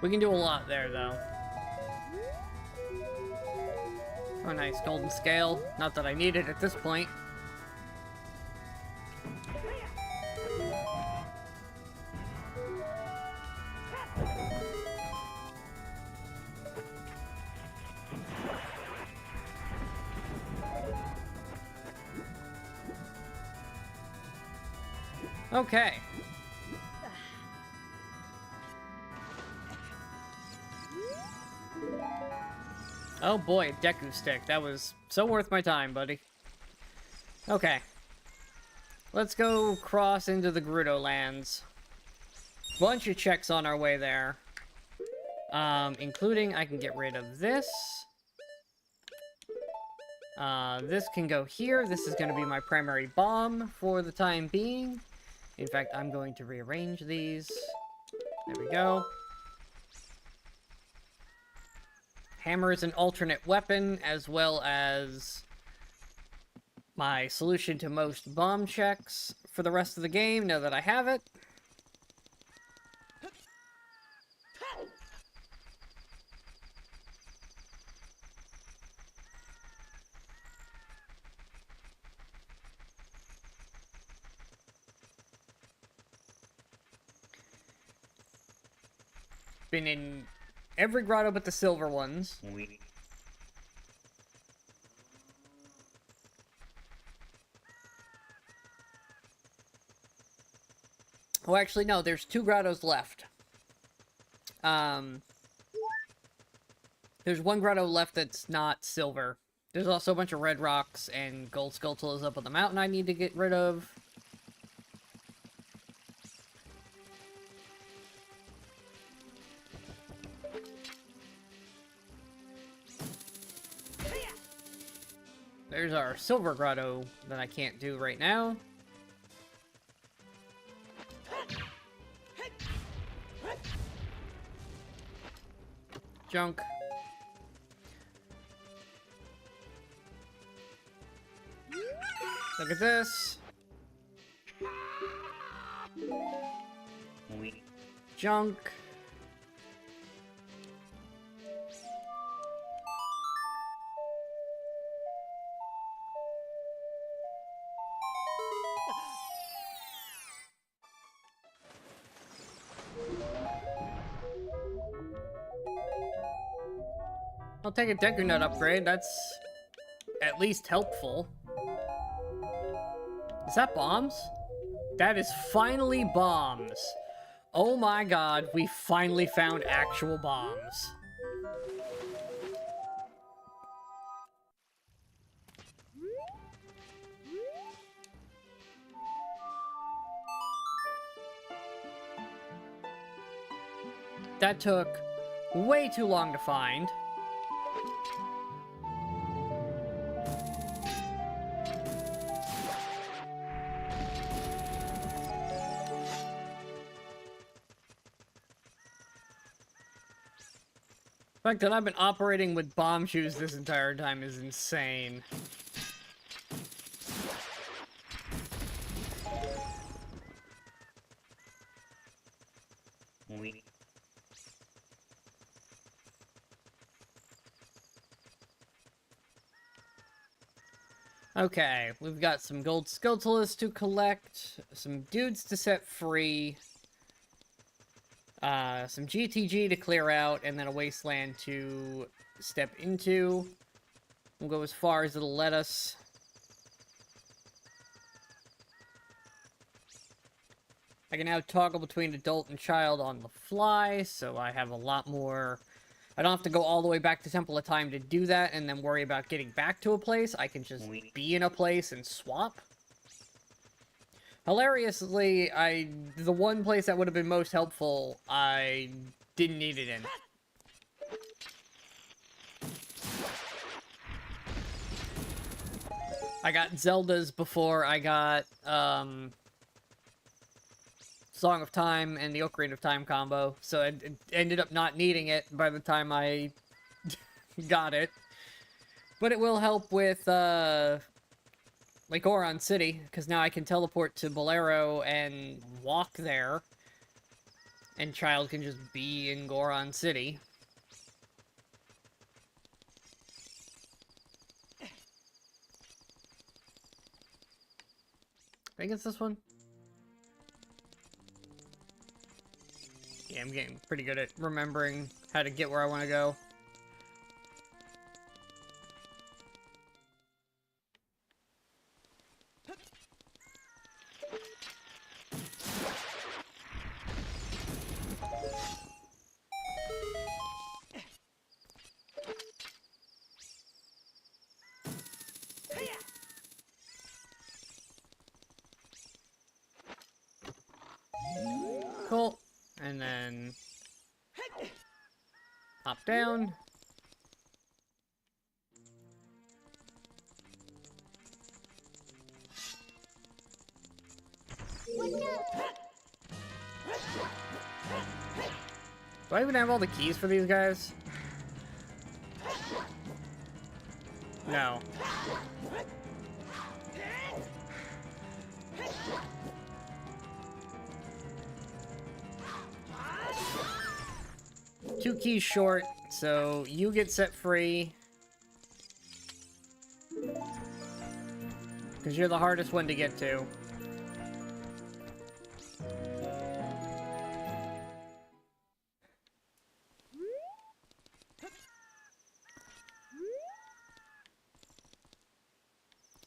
We can do a lot there, though. Oh, nice. Golden scale. Not that I need it at this point. Okay. Oh boy, Deku stick. That was so worth my time, buddy. Okay. Let's go cross into the Gerudo lands. Bunch of checks on our way there. Including I can get rid of this. This can go here. This is going to be my primary bomb for the time being. In fact, I'm going to rearrange these. There we go. Hammer is an alternate weapon, as well as my solution to most bomb checks for the rest of the game, now that I have it. Been in every grotto but the silver ones. Oh, actually, no. There's 2 grottos left. There's 1 grotto left that's not silver. There's also a bunch of red rocks and gold skeletons up on the mountain I need to get rid of. There's our silver grotto that I can't do right now. Junk. Look at this. Junk. I'll take a Deku Nut upgrade, that's at least helpful. Is that bombs? That is finally bombs. Oh my god, we finally found actual bombs. That took way too long to find. The fact that I've been operating with bomb shoes this entire time is insane. Okay, we've got some gold skeletons to collect, some dudes to set free, some GTG to clear out, and then a wasteland to step into. We'll go as far as it'll let us. I can now toggle between adult and child on the fly, so I have a lot more... I don't have to go all the way back to Temple of Time to do that and then worry about getting back to a place. I can just be in a place and swap. Hilariously, the one place that would have been most helpful, I didn't need it in. I got Zelda's before I got, Song of Time and the Ocarina of Time combo, so it ended up not needing it by the time I got it. But it will help with, like Goron City, because now I can teleport to Bolero and walk there, and Child can just be in Goron City. I think it's this one. Yeah, I'm getting pretty good at remembering how to get where I want to go. Cool. And then hop down. Do I even have all the keys for these guys? No. Two keys short, so you get set free. Because you're the hardest one to get to.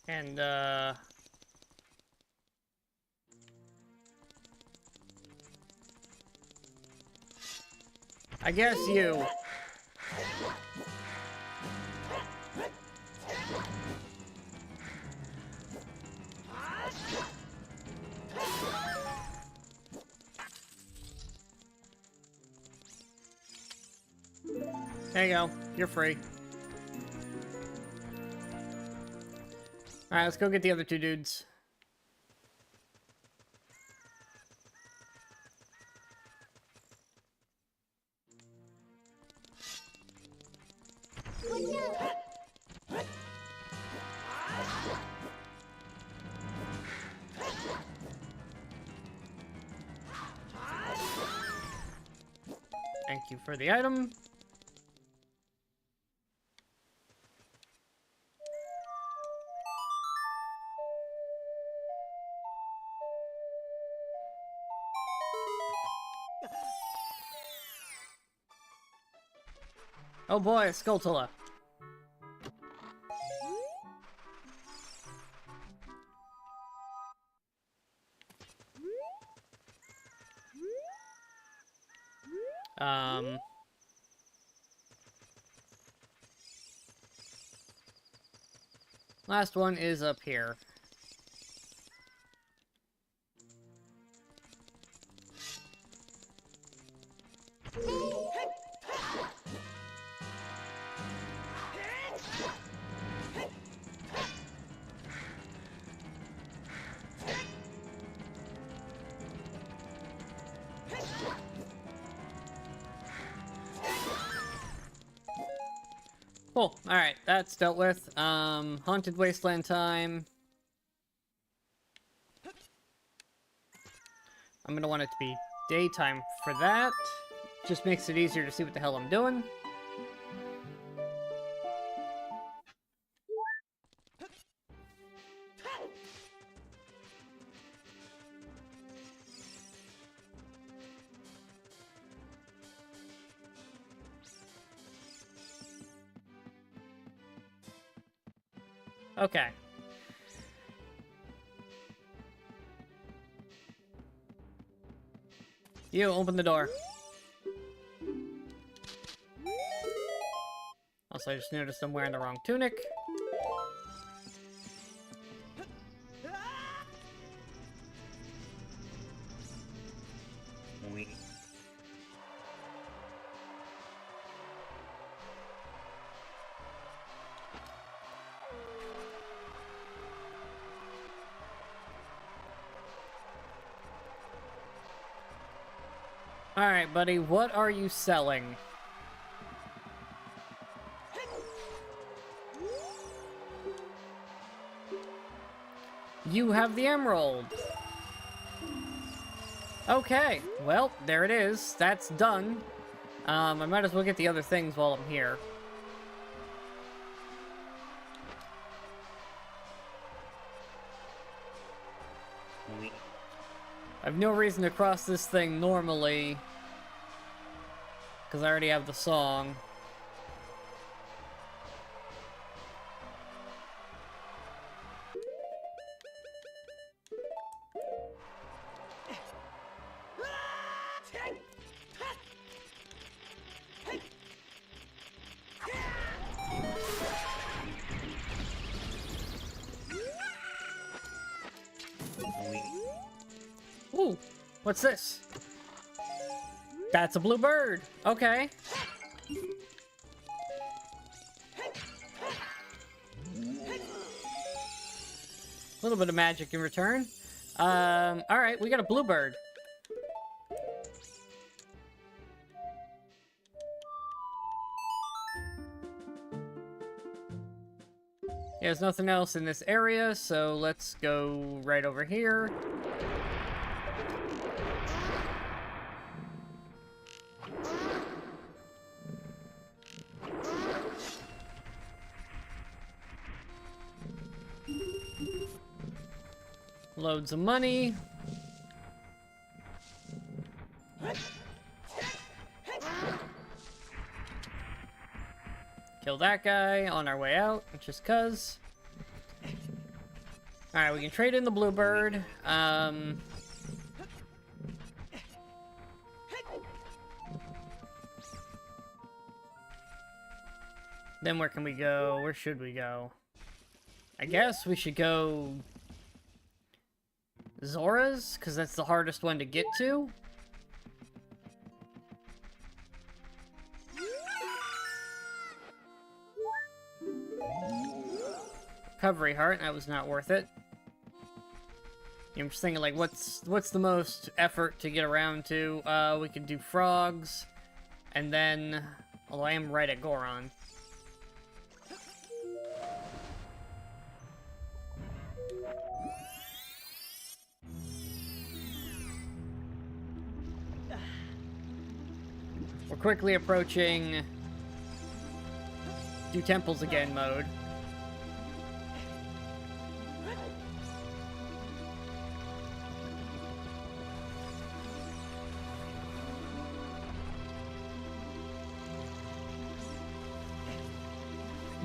And, I guess you. There you go. You're free. Alright, let's go get the other two dudes. Thank you for the item. Oh boy, Skulltula. Last one is up here. Cool. Alright, that's dealt with. Haunted Wasteland time. I'm gonna want it to be daytime for that. Just makes it easier to see what the hell I'm doing. Okay. You, open the door. Also, I just noticed I'm wearing the wrong tunic. Alright, buddy, what are you selling? You have the emerald. Okay, well, there it is. That's done. I might as well get the other things while I'm here. I have no reason to cross this thing normally, because I already have the song. Ooh, what's this? That's a blue bird. Okay. A little bit of magic in return. Alright, we got a blue bird. Yeah, there's nothing else in this area, so let's go right over here. Loads of money. Kill that guy on our way out, just cuz. Alright, we can trade in the bluebird. Then where can we go? Where should we go? I guess we should go Zora's, because that's the hardest one to get to. Recovery heart, that was not worth it. I'm just thinking, like, what's the most effort to get around to? We could do frogs, and then, although I am right at Goron. We're quickly approaching do temples again mode.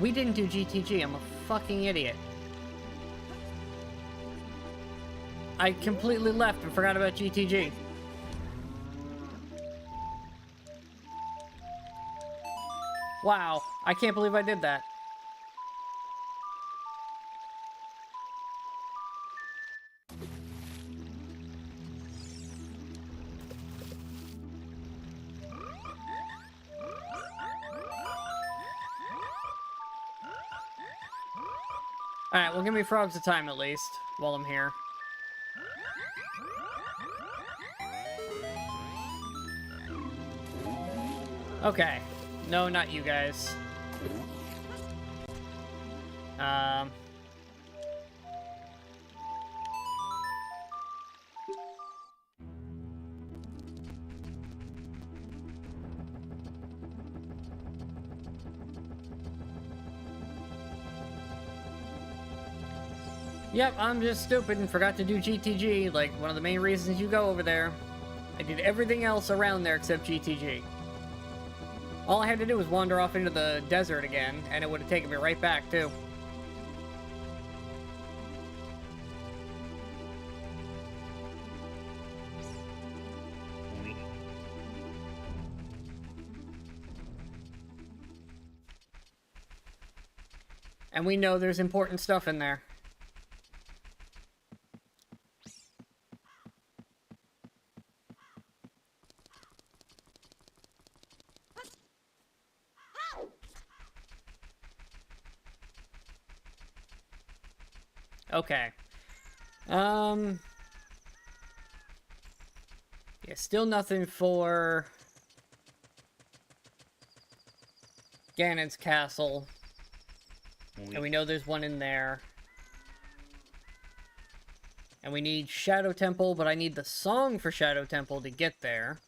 We didn't do GTG, I'm a fucking idiot. I completely left and forgot about GTG. Wow, I can't believe I did that. Alright, well, give me frogs a time at least, while I'm here. Okay. No, not you guys. Yep, I'm just stupid and forgot to do GTG, like one of the main reasons you go over there. I did everything else around there except GTG. All I had to do was wander off into the desert again, and it would have taken me right back, too. And we know there's important stuff in there. Okay. Yeah, still nothing for Gannon's castle. And we know there's one in there. And we need Shadow Temple, but I need the song for Shadow Temple to get there.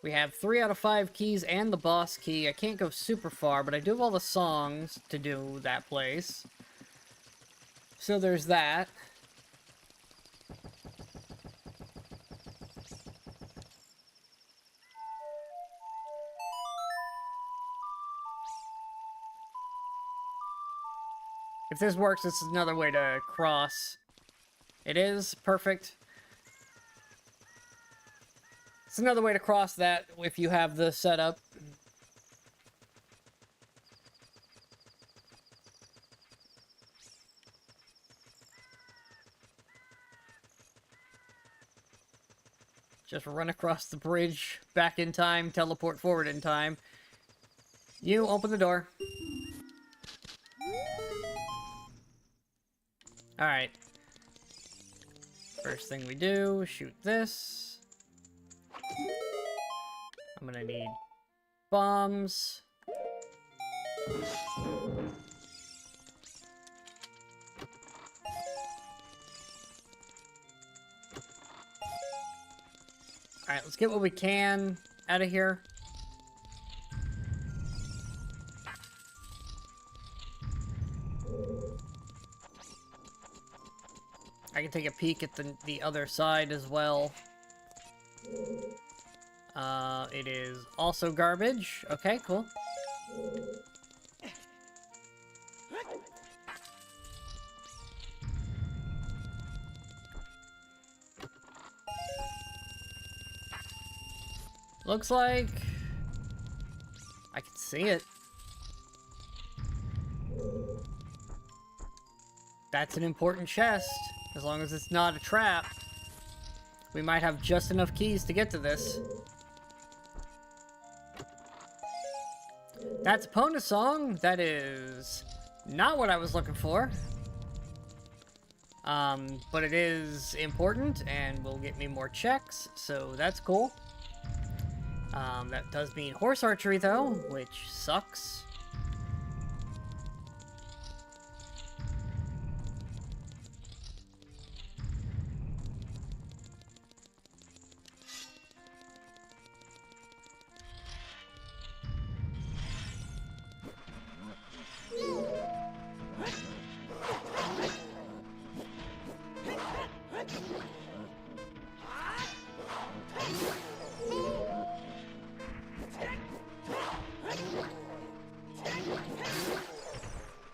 We have 3 out of 5 keys and the boss key. I can't go super far, but I do have all the songs to do that place. So there's that. If this works, this is another way to cross. It is perfect. It's another way to cross that if you have the setup. Just run across the bridge, back in time, teleport forward in time. You open the door. Alright. First thing we do, shoot this. I'm gonna need bombs. Alright, let's get what we can out of here. I can take a peek at the other side as well. It is also garbage. Okay, cool. Looks like I can see it. That's an important chest. As long as it's not a trap, we might have just enough keys to get to this. That's Epona song. That is not what I was looking for. But it is important and will get me more checks, so that's cool. That does mean horse archery though, which sucks.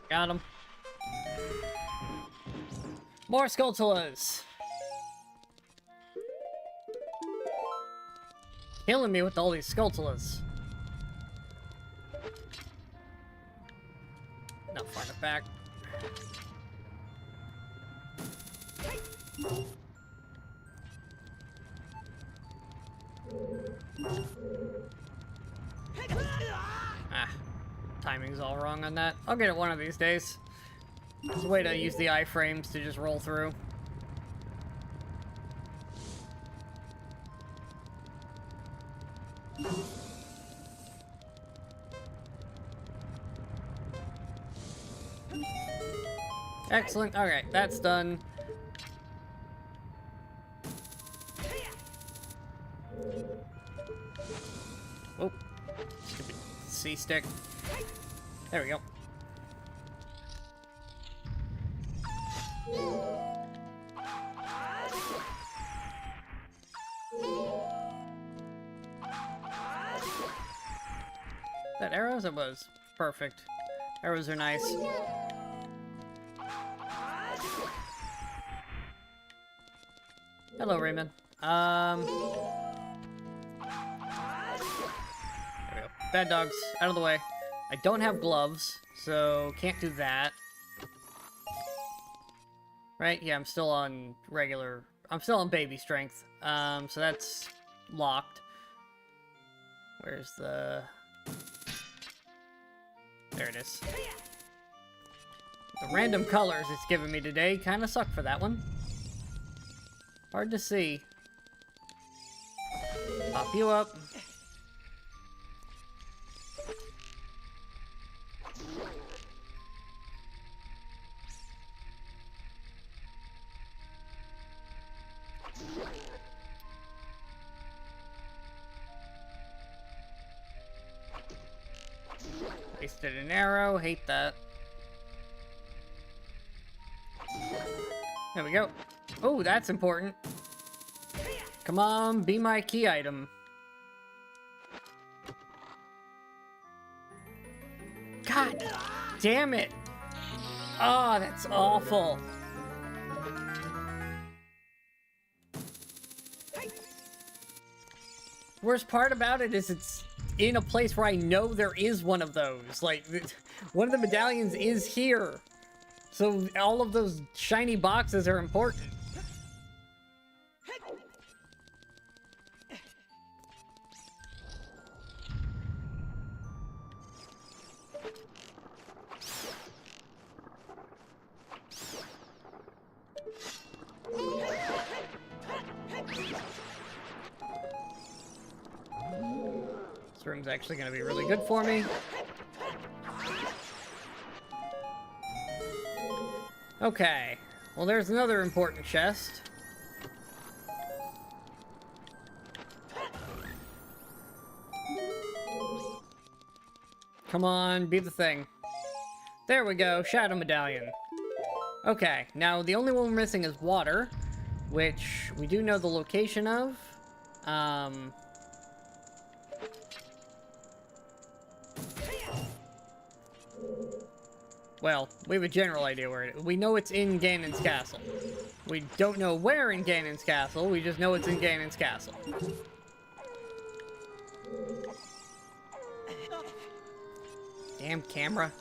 Got him. More Skulltulas. Killing me with all these Skulltulas. Not far enough back. Ah. Timing's all wrong on that. I'll get it one of these days. There's a way to use the iframes to just roll through. Excellent. Alright, that's done. Oh, stupid C-stick. There we go. That arrows? It was. Perfect. Arrows are nice. Hello, Raymond. There we go. Bad dogs, out of the way. I don't have gloves, so can't do that. Right? Yeah, I'm still on regular... I'm still on baby strength. So that's locked. Where's the... There it is. The random colors it's giving me today kind of suck for that one. Hard to see. Pop you up. Wasted an arrow, hate that. There we go. Oh, that's important. Come on, be my key item. God damn it. Oh, that's awful. Worst part about it is it's in a place where I know there is one of those. Like, one of the medallions is here. So all of those shiny boxes are important. This room's actually going to be really good for me. Okay, well there's another important chest. Come on, be the thing. There we go, Shadow Medallion. Okay, now the only one we're missing is water, which we do know the location of. Well, we have a general idea where it is. We know it's in Gannon's castle. We don't know where in Gannon's castle, we just know it's in Gannon's castle. Damn camera.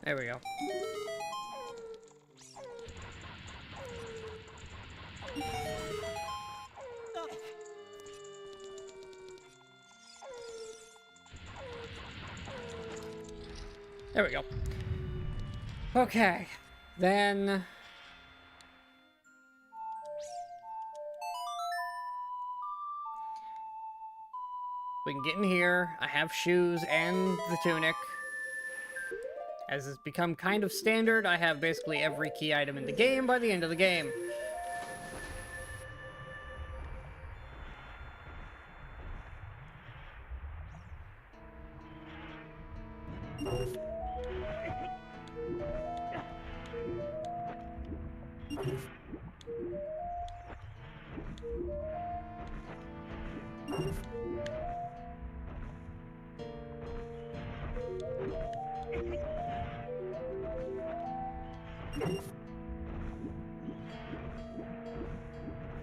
There we go. There we go. Okay, then... we can get in here. I have shoes and the tunic. As has become kind of standard, I have basically every key item in the game by the end of the game.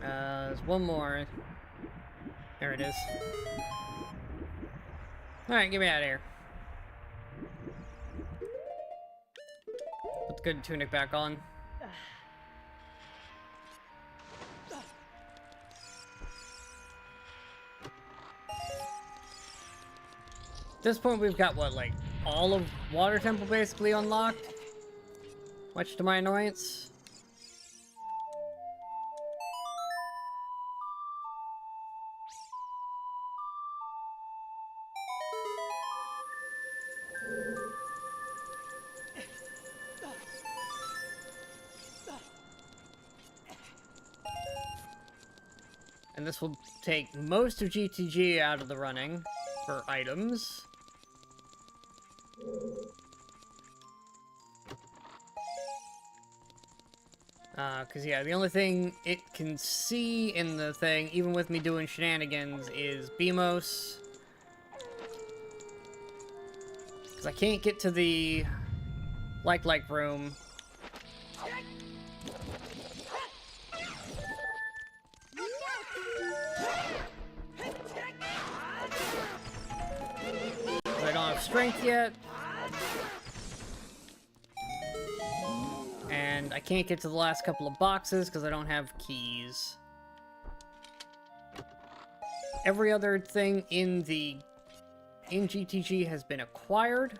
There's one more. There it is. Alright, get me out of here. Put the good tunic back on. At this point, we've got, what, like, all of Water Temple basically unlocked? Much to my annoyance. And this will take most of GTG out of the running for items. Because, yeah, the only thing it can see in the thing, even with me doing shenanigans, is Beamos. Because I can't get to the like room. strength yet. And I can't get to the last couple of boxes because I don't have keys. Every other thing in GTG has been acquired.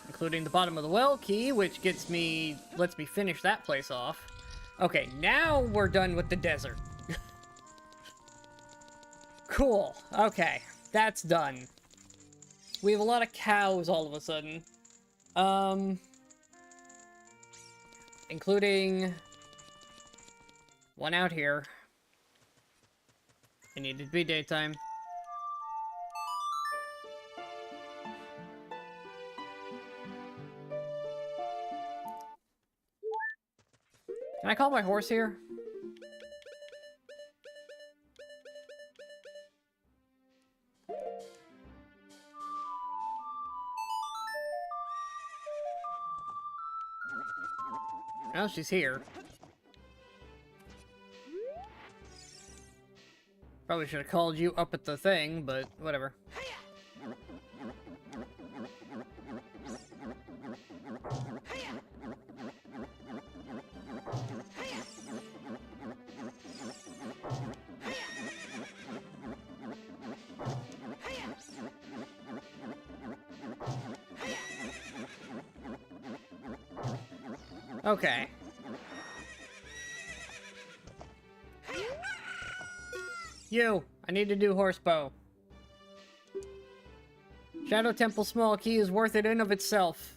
Including the bottom of the well key, which lets me finish that place off. Okay, now we're done with the desert. Cool. Okay, that's done. We have a lot of cows all of a sudden. Including one out here. It needed to be daytime. Can I call my horse here? Well, she's here. Probably should have called you up at the thing, but whatever. Okay. You! I need to do horsebow. Shadow Temple small key is worth it in of itself.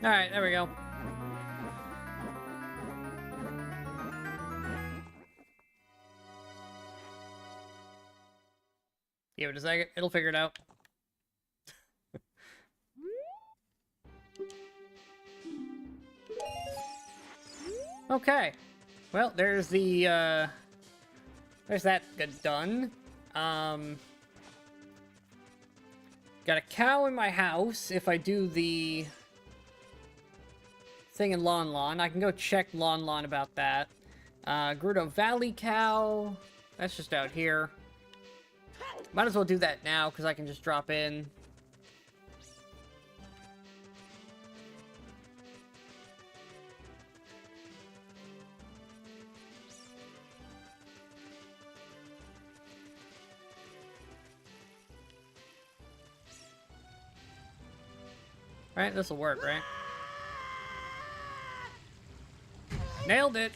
Alright, there we go. Give it a second, it'll figure it out. Okay. Well, there's the, there's that done. Got a cow in my house. If I do the thing in Lon Lon, I can go check Lon Lon about that. Gerudo Valley cow. That's just out here. Might as well do that now, because I can just drop in. Right, this'll work, right? Nailed it!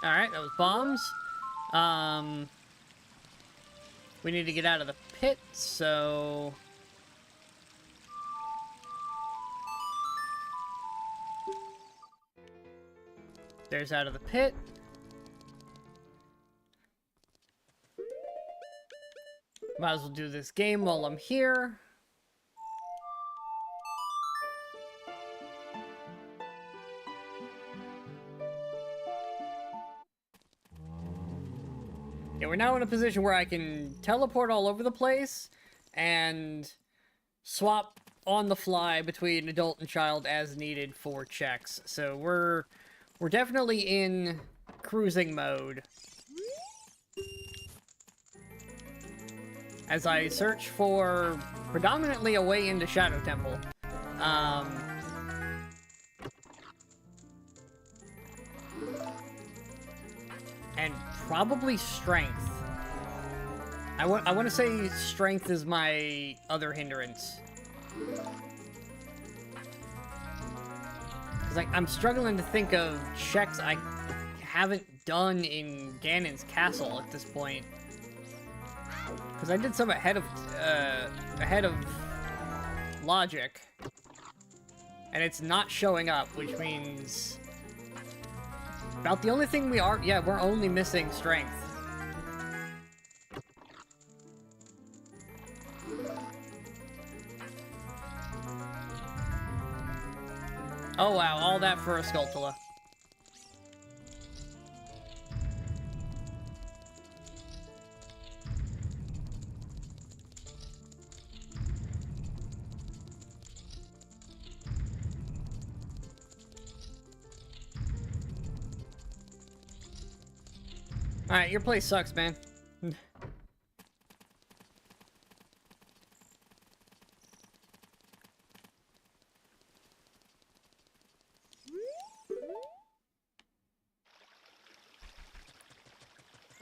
Alright, that was bombs. We need to get out of the pit, so... There's out of the pit. Might as well do this game while I'm here. Yeah, we're now in a position where I can teleport all over the place and swap on the fly between adult and child as needed for checks. So we're definitely in cruising mode. As I search for predominantly a way into Shadow Temple. And probably strength. I want to say strength is my other hindrance. Because I'm struggling to think of checks I haven't done in Gannon's castle at this point. Because I did some ahead of logic. And it's not showing up, which means... About the only thing we are... Yeah, we're only missing strength. Oh wow, all that for a Skulltula. Alright, your place sucks, man.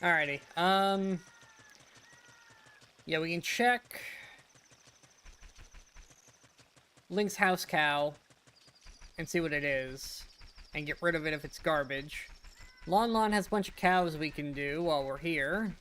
Alrighty, yeah, we can check Link's house cow and see what it is, and get rid of it if it's garbage. Lon has a bunch of cows we can do while we're here.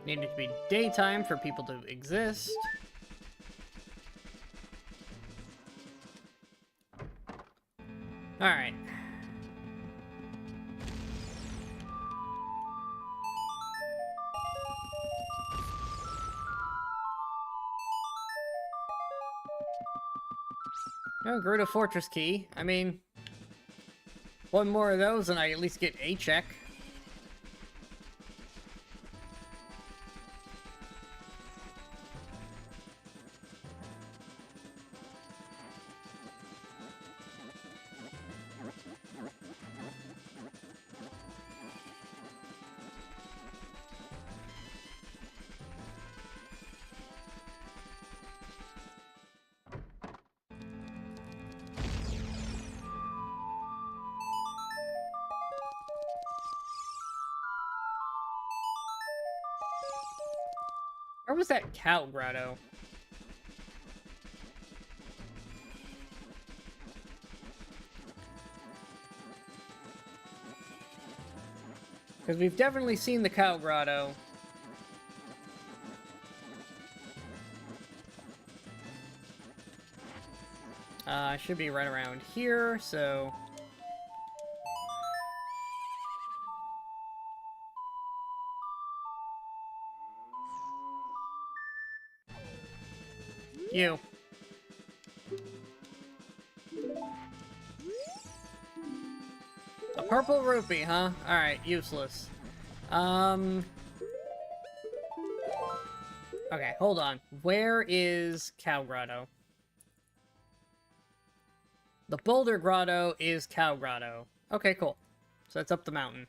Need it to be daytime for people to exist. Alright. Oh, Gerudo Fortress key. I mean, one more of those and I at least get a check. Where was that cow grotto? Because we've definitely seen the cow grotto. Should be right around here, so... You. A purple rupee, huh? Alright, useless. Okay, hold on. Where is Cow Grotto? The Boulder Grotto is Cow Grotto. Okay, cool. So that's up the mountain.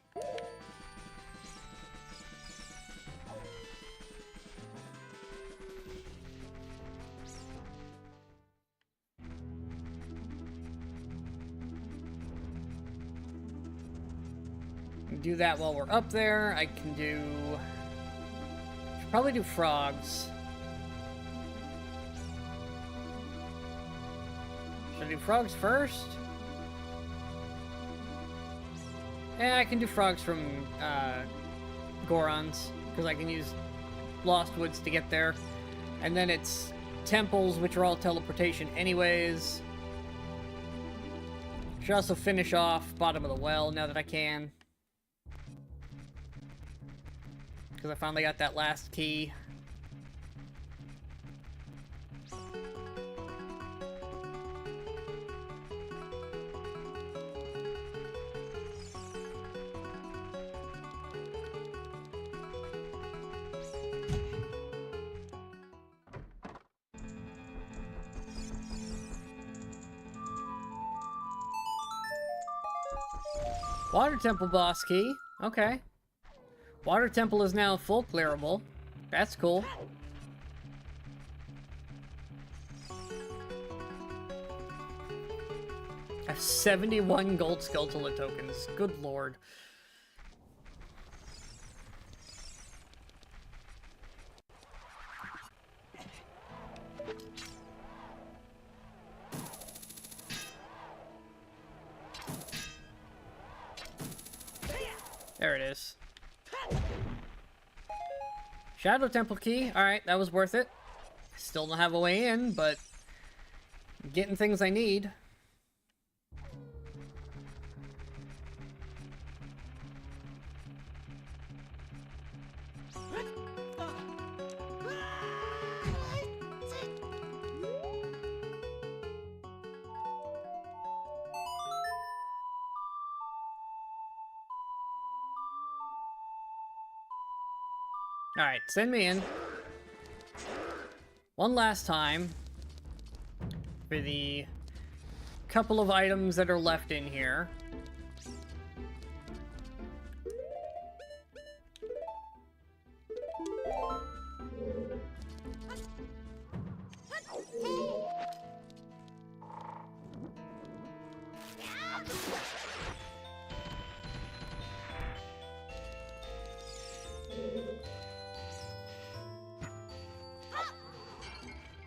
Do that while we're up there. I can do... Should probably do frogs. Should I do frogs first? Yeah, I can do frogs from Gorons, because I can use Lost Woods to get there. And then it's temples, which are all teleportation anyways. Should also finish off bottom of the well now that I can. Because I finally got that last key. Water Temple boss key. Okay. Water Temple is now full clearable. That's cool. have 71 gold Skulltula tokens. Good lord. There it is. Shadow Temple key. Alright, that was worth it. Still don't have a way in, but I'm getting things I need. Alright, send me in. One last time. For the couple of items that are left in here.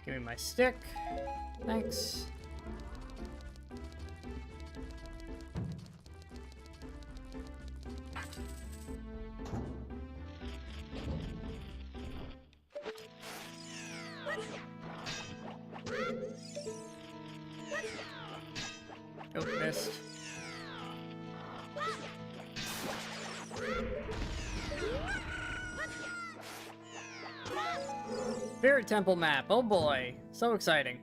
Give me my stick. Thanks. Oh, missed. Spirit Temple map. Oh boy. So exciting.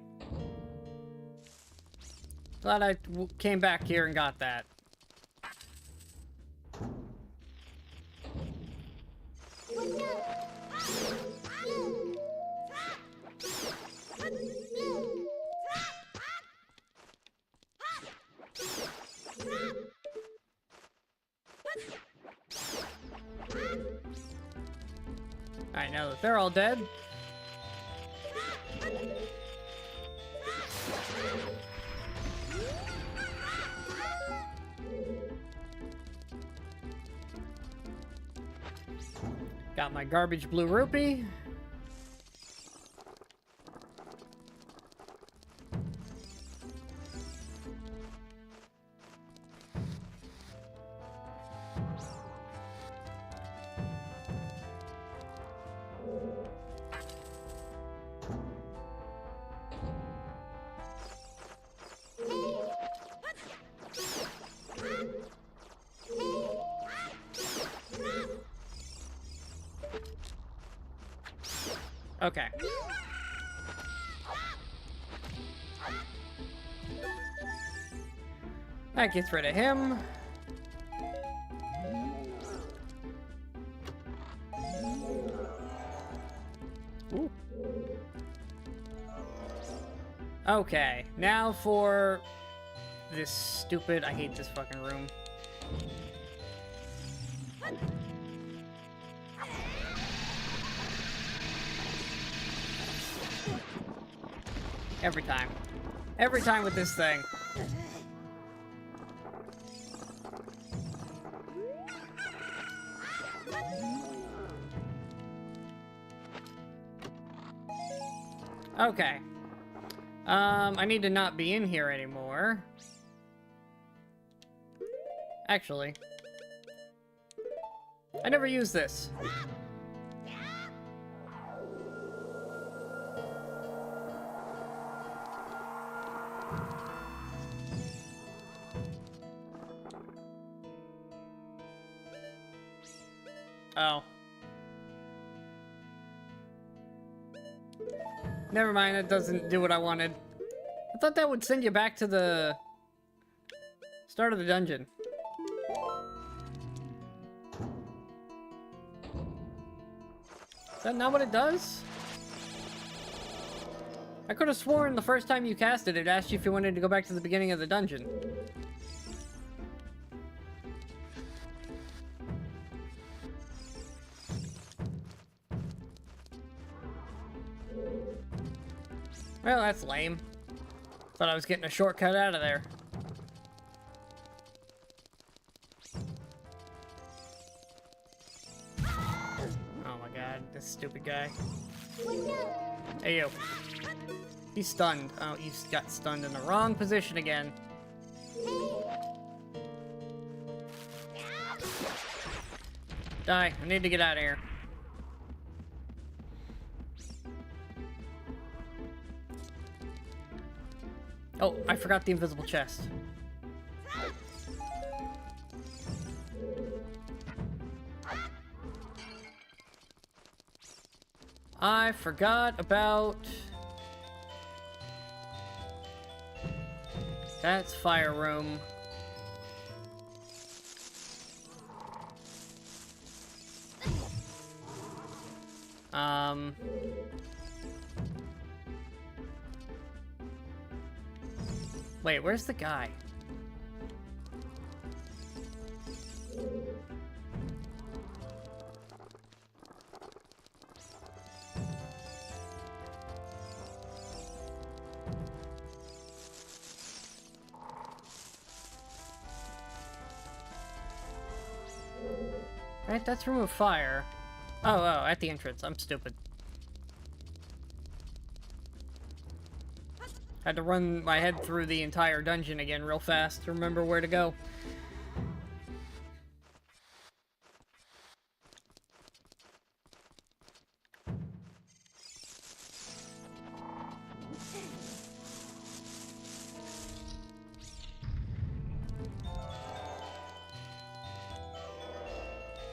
Glad I came back here and got that. Alright, now that they're all dead. Got my garbage blue rupee. Okay. That gets rid of him. Ooh. Okay, now for this stupid... I hate this fucking room. Every time. Every time with this thing. Okay. I need to not be in here anymore. Actually. I never use this. Oh. Never mind, it doesn't do what I wanted. I thought that would send you back to the start of the dungeon. Is that not what it does? I could have sworn the first time you cast it, it asked you if you wanted to go back to the beginning of the dungeon. Well, that's lame. Thought I was getting a shortcut out of there. guy. Hey, you. He's stunned. Oh, he got stunned in the wrong position again. Die. I need to get out of here. Oh, I forgot the invisible chest. I forgot about... That's fire room. Wait, where's the guy? Right, that's room of fire. Oh, at the entrance. I'm stupid. Had to run my head through the entire dungeon again real fast to remember where to go.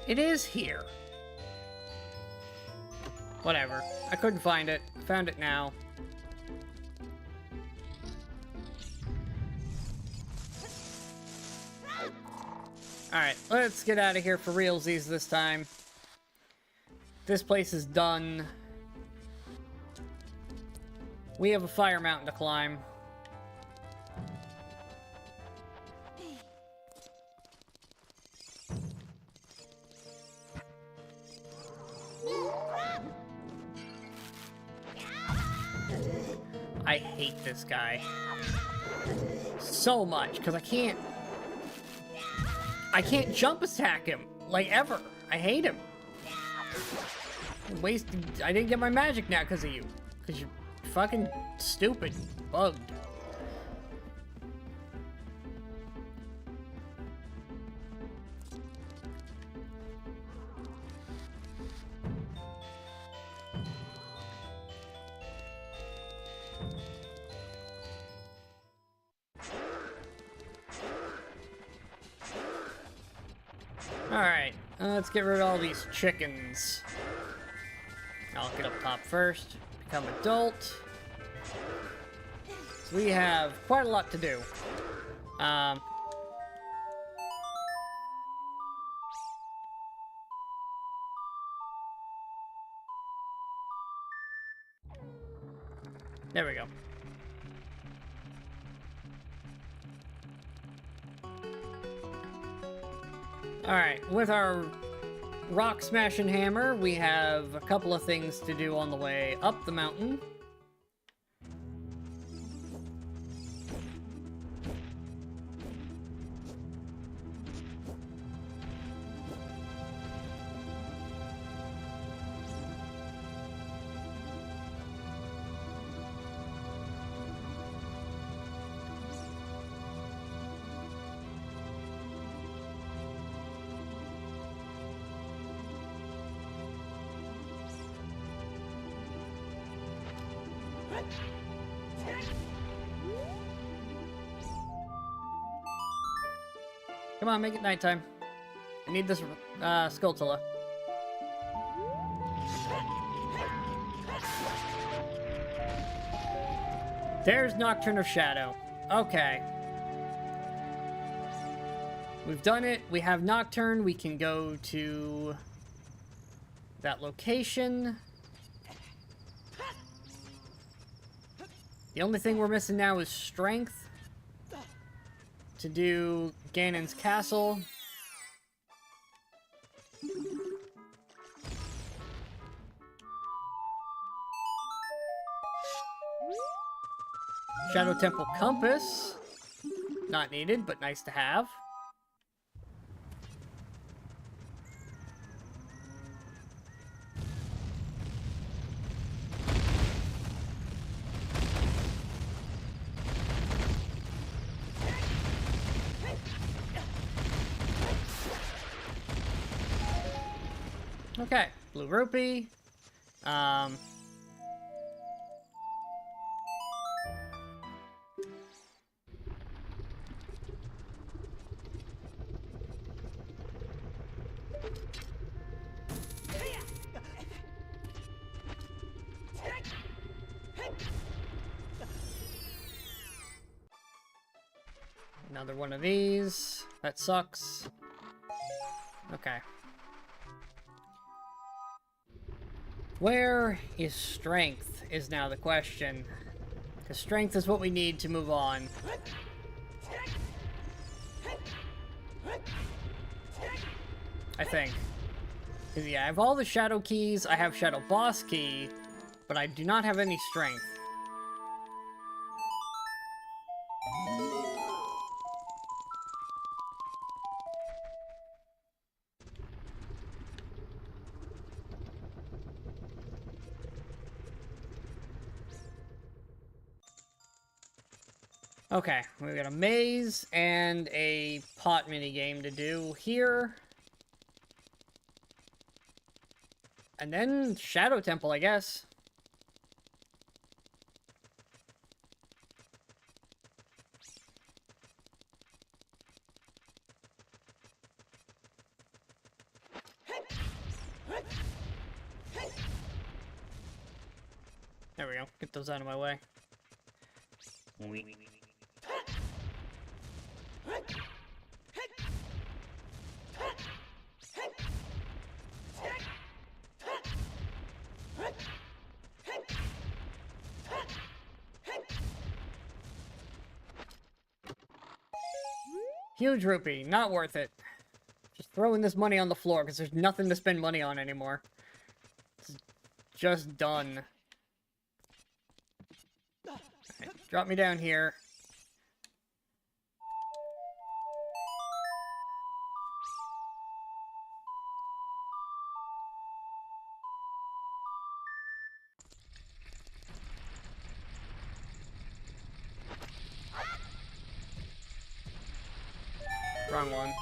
It is here. Whatever. I couldn't find it. Found it now. Alright, let's get out of here for realsies this time. This place is done. We have a fire mountain to climb. I hate this guy so much because I can't jump attack him like ever. I hate him. I didn't get my magic now because of you. Because you're fucking stupid, bugged. Alright, let's get rid of all these chickens. I'll get up top first, become adult. So we have quite a lot to do. There we go. Alright, with our rock smashing hammer, we have a couple of things to do on the way up the mountain. Come on, make it nighttime. I need this Skulltula. There's Nocturne of Shadow. Okay. We've done it. We have Nocturne. We can go to that location. The only thing we're missing now is strength to do Gannon's castle. Shadow Temple Compass. Not needed, but nice to have. Okay, blue rupee. Another one of these. That sucks. Okay. Where is strength is now the question. Because strength is what we need to move on. I think. Because yeah, I have all the shadow keys, I have shadow boss key, but I do not have any strength. Okay, we've got a maze and a pot minigame to do here. And then Shadow Temple, I guess. There we go. Get those out of my way. Huge rupee, not worth it. Just throwing this money on the floor because there's nothing to spend money on anymore. It's just done. Right, drop me down here. Wrong one.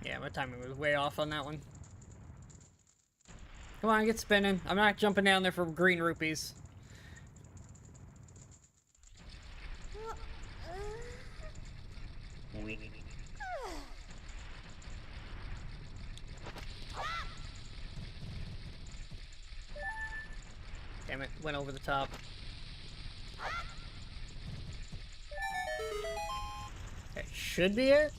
Yeah, my timing was way off on that one. Come on, get spinning. I'm not jumping down there for green rupees. Damn it, went over the top. That should be it.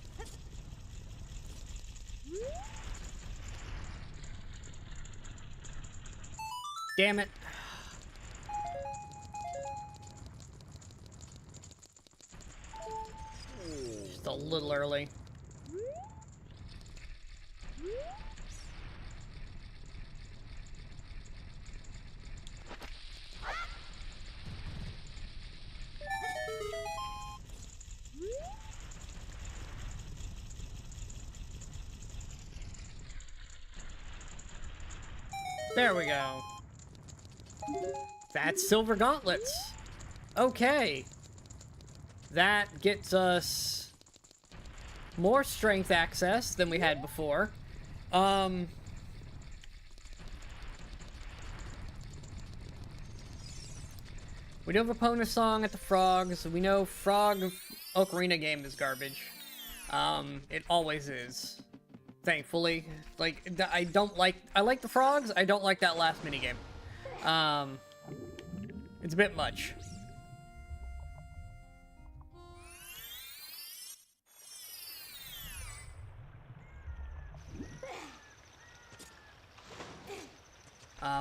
Damn it. Just a little early. There we go. That's silver gauntlets. Okay. That gets us more strength access than we had before. We do have a bonus song at the Frogs. We know Frog Ocarina game is garbage. It always is. Thankfully. Like, I like the Frogs, I don't like that last minigame. It's a bit much.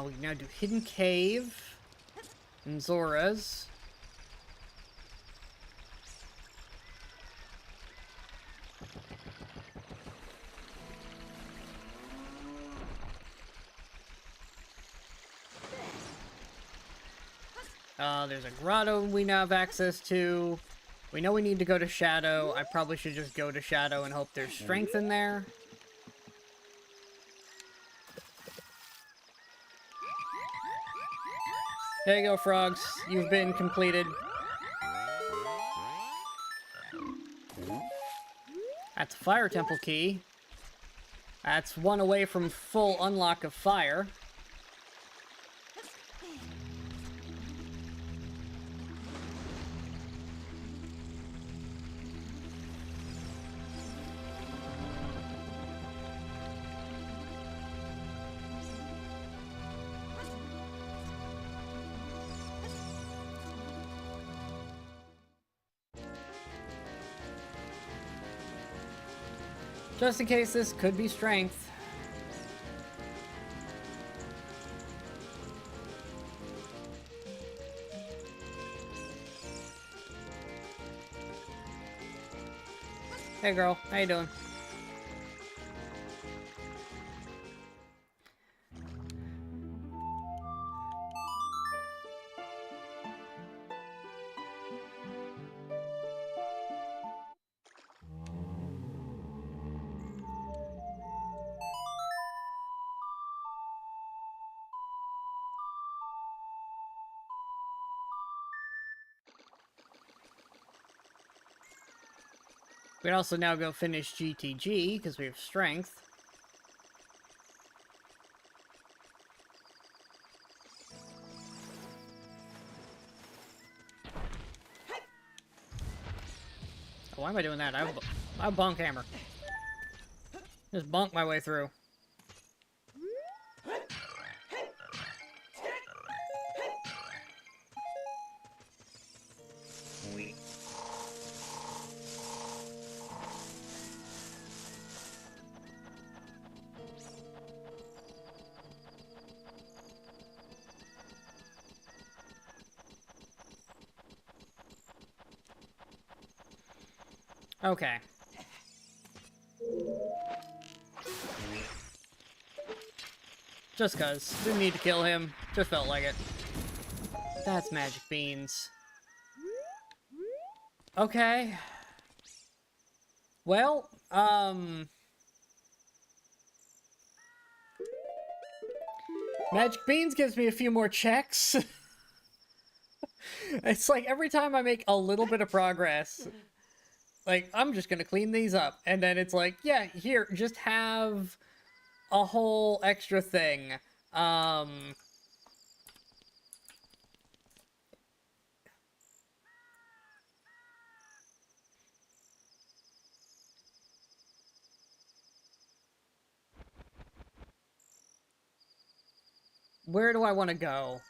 We can now do Hidden Cave and Zora's. There's a grotto we now have access to. We know we need to go to Shadow. I probably should just go to Shadow and hope there's strength in there. There you go, frogs. You've been completed. That's a fire temple key. That's one away from full unlock of fire. Just in case this could be strength. Hey girl, how you doing? We can also now go finish GTG, because we have strength. Oh, why am I doing that? I have a bunk hammer. Just bunk my way through. Okay. Just cuz. Didn't need to kill him. Just felt like it. That's magic beans. Okay. Well, magic beans gives me a few more checks. It's like every time I make a little bit of progress, like, I'm just gonna clean these up. And then it's like, yeah, here, just have a whole extra thing. Where do I want to go?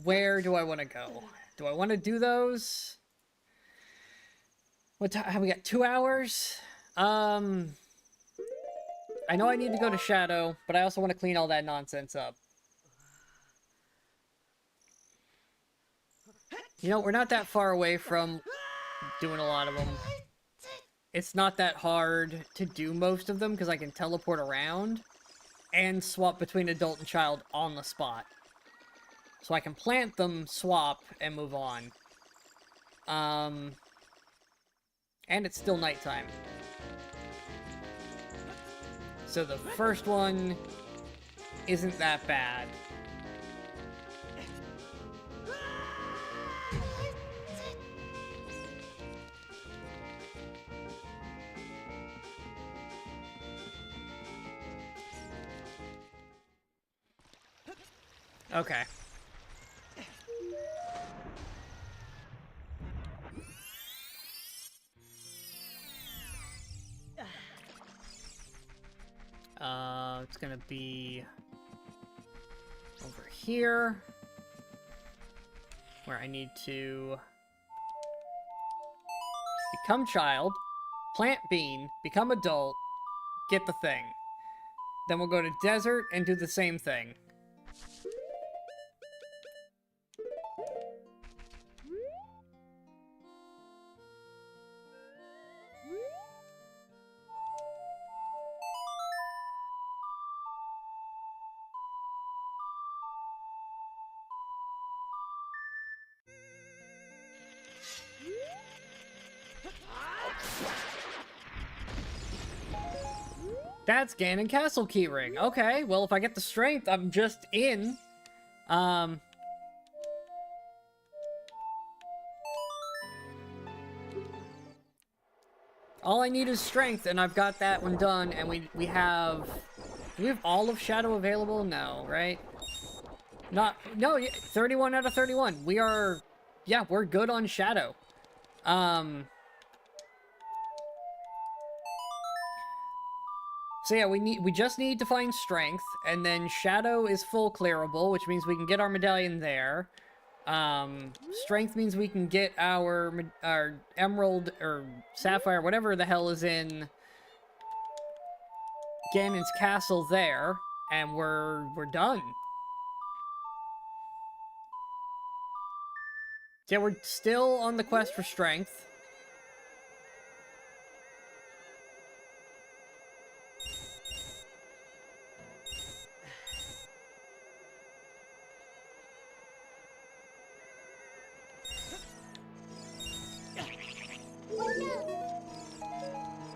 Where do I want to go? Do I want to do those? What time? Have we got 2 hours? I know I need to go to Shadow, but I also want to clean all that nonsense up. You know, we're not that far away from doing a lot of them. It's not that hard to do most of them, because I can teleport around and swap between adult and child on the spot. So I can plant them, swap, and move on. And it's still nighttime. So the first one isn't that bad. Okay. It's gonna be over here, where I need to become child, plant bean, become adult, get the thing. Then we'll go to desert and do the same thing. That's Gannon Castle keyring. Okay, well, if I get the strength, I'm just in. All I need is strength, and I've got that one done, and we have... Do we have all of Shadow available? No, right? No, 31 out of 31. We are... Yeah, we're good on Shadow. So yeah, we just need to find strength, and then Shadow is full clearable, which means we can get our medallion there. Strength means we can get our emerald or sapphire, whatever the hell is in Gannon's castle there, and we're done. Yeah, we're still on the quest for strength.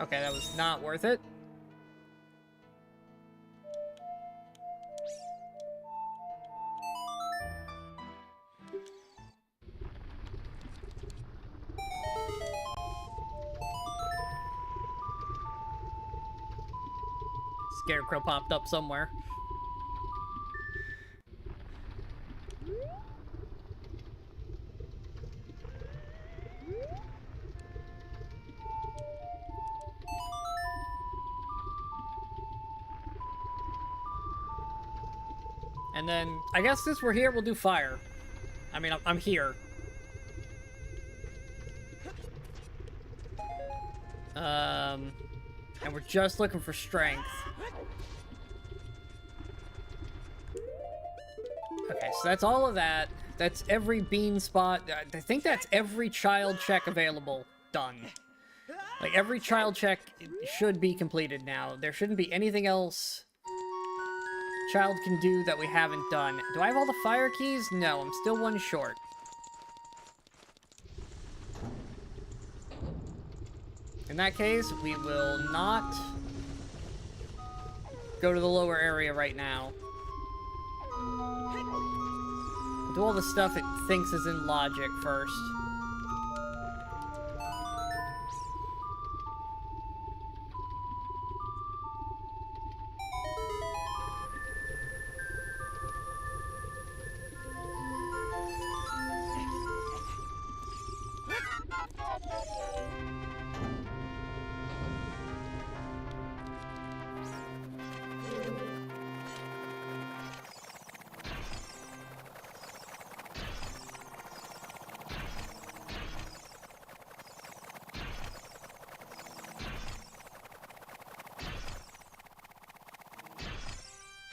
Okay, that was not worth it. Scarecrow popped up somewhere. And then, I guess since we're here, we'll do fire. I mean, I'm here. And we're just looking for strength. Okay, so that's all of that. That's every bean spot. I think that's every child check available done. Like, every child check should be completed now. There shouldn't be anything else child can do that we haven't done. Do I have all the fire keys? No, I'm still one short. In that case, we will not go to the lower area right now. We'll do all the stuff it thinks is in logic first.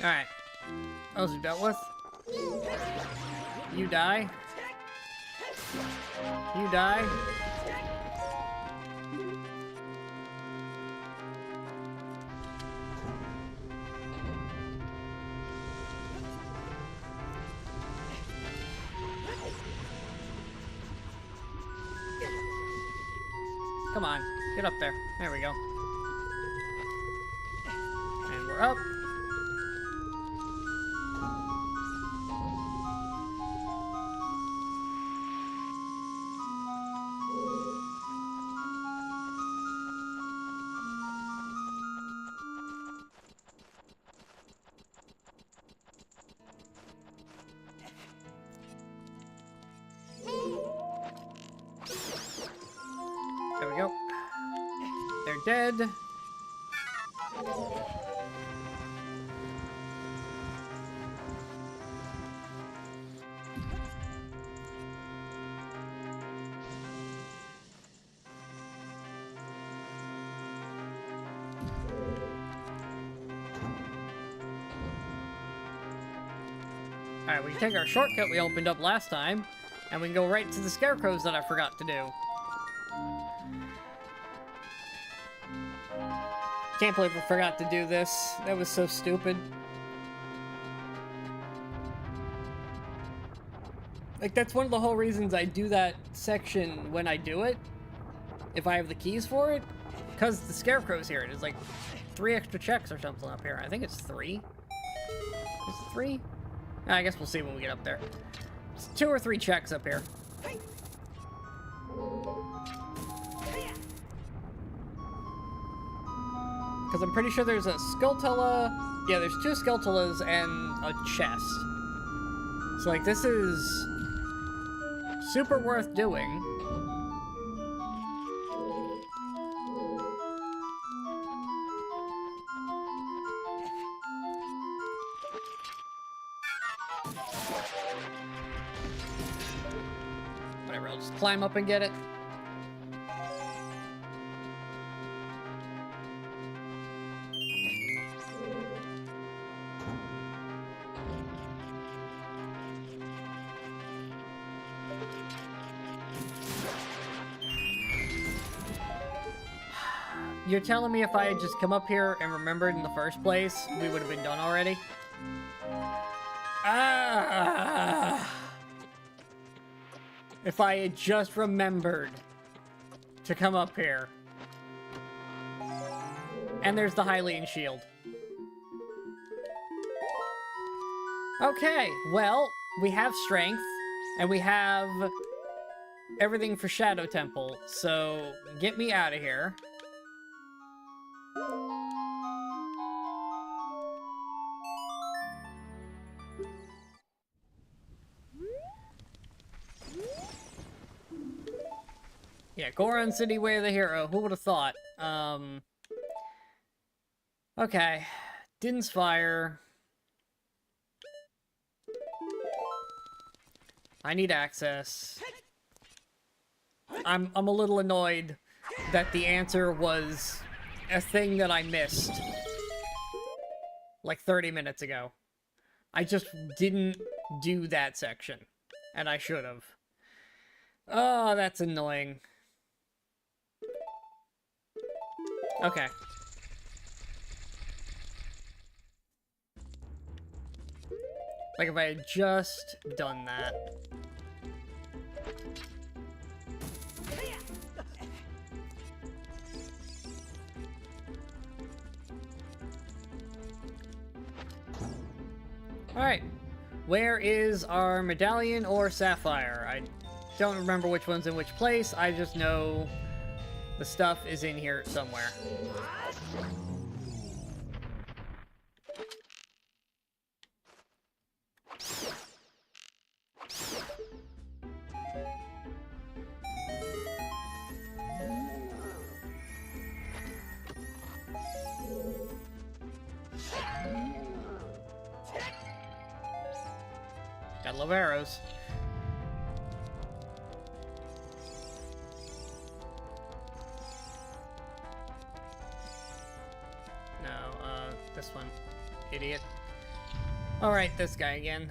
Alright. Those are dealt with. You die. You die. Come on. Get up there. There we go. And we're up. There we go. They're dead. Alright, we can take our shortcut we opened up last time, and we can go right to the scarecrows that I forgot to do. Can't believe I forgot to do this. That was so stupid. Like, that's one of the whole reasons I do that section when I do it, if I have the keys for it, because the scarecrow's here. There's like 3 extra checks or something up here. I think it's 3. Is it 3? I guess we'll see when we get up there. It's 2 or 3 checks up here. Because I'm pretty sure there's a Skulltula. Yeah, there's 2 Skulltulas and a chest. So, like, this is super worth doing. Whatever, I'll just climb up and get it. You're telling me if I had just come up here and remembered in the first place, we would have been done already? If I had just remembered to come up here. And there's the Hylian shield. Okay, well, we have strength, and we have everything for Shadow Temple, so get me out of here. Yeah, Goron City, Way of the Hero. Who would have thought? Okay. Din's Fire. I need access. I'm a little annoyed that the answer was a thing that I missed. Like 30 minutes ago. I just didn't do that section. And I should have. Oh, that's annoying. Okay. Like if I had just done that. Alright. Where is our medallion or sapphire? I don't remember which one's in which place. I just know the stuff is in here somewhere. Gotta love arrows. This one. Idiot. Alright, this guy again.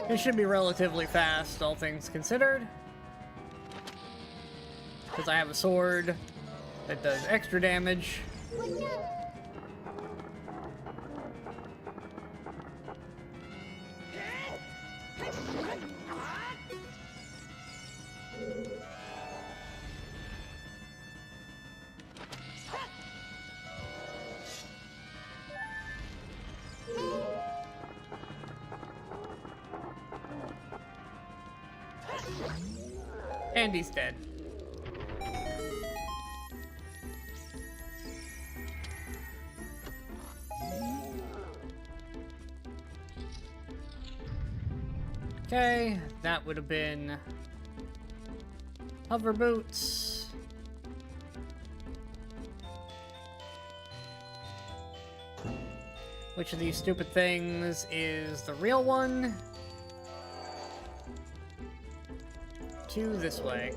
It should be relatively fast, all things considered. Because I have a sword that does extra damage. And he's dead. Okay, that would have been hover boots. Which of these stupid things is the real one? 2 this way.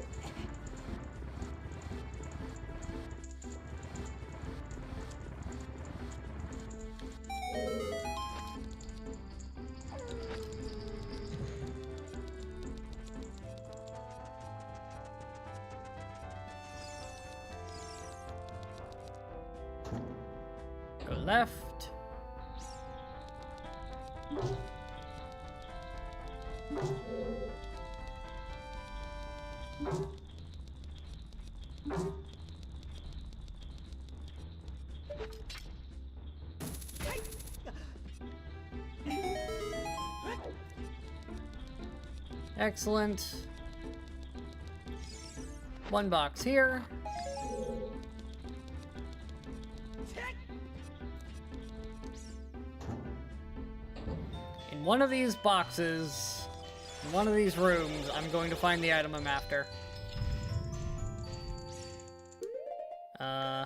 Go left. Excellent. One box here. In one of these boxes, in one of these rooms, I'm going to find the item I'm after. I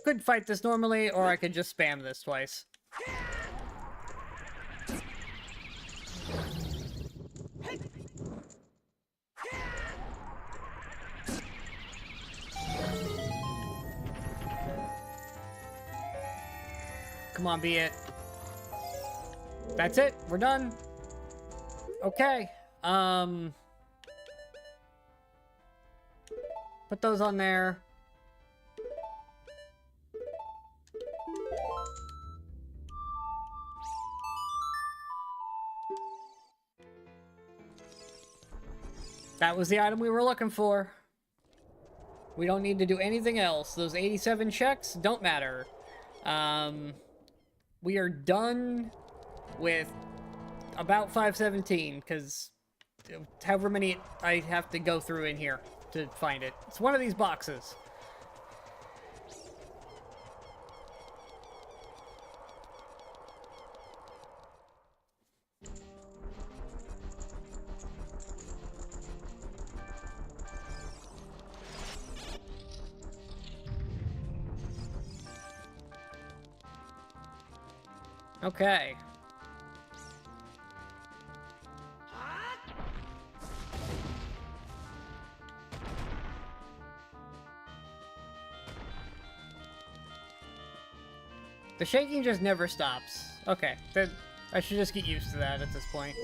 could fight this normally, or I could just spam this twice. Come on, be it. That's it. We're done. Okay. Put those on there. That was the item we were looking for. We don't need to do anything else. Those 87 checks don't matter. We are done with about 517, because however many I have to go through in here to find it. It's one of these boxes. Okay. The shaking just never stops. Okay, then I should just get used to that at this point.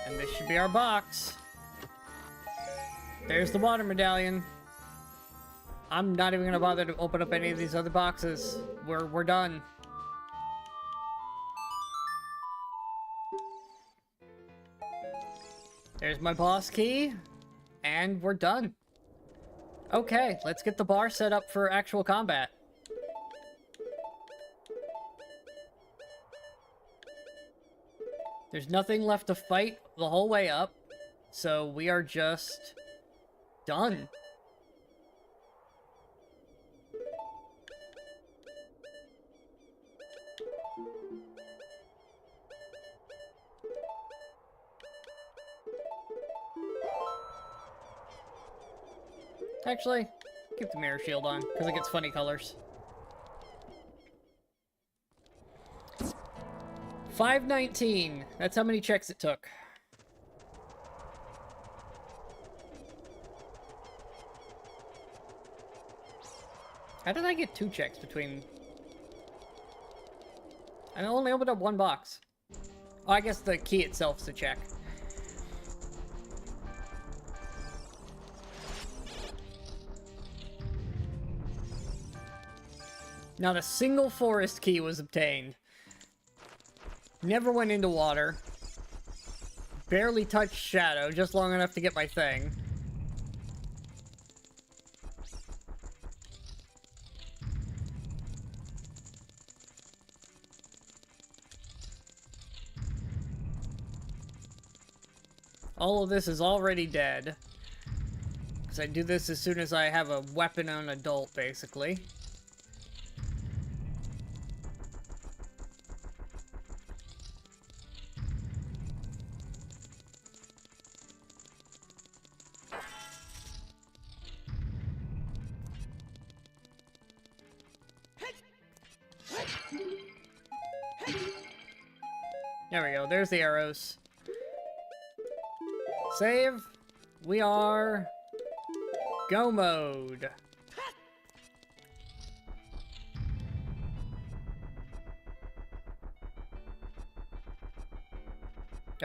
And this should be our box. There's the water medallion. I'm not even gonna bother to open up any of these other boxes. We're done. There's my boss key, and we're done. Okay, let's get the bar set up for actual combat. There's nothing left to fight the whole way up, so we are just done. Actually, keep the mirror shield on, because it gets funny colors. 519. That's how many checks it took. How did I get 2 checks between... I only opened up 1 box. Oh, I guess the key itself is a check. Not a single forest key was obtained. Never went into water. Barely touched shadow, just long enough to get my thing. All of this is already dead. Because I do this as soon as I have a weapon on adult, basically. There we go, there's the arrows. Save. We are... go mode.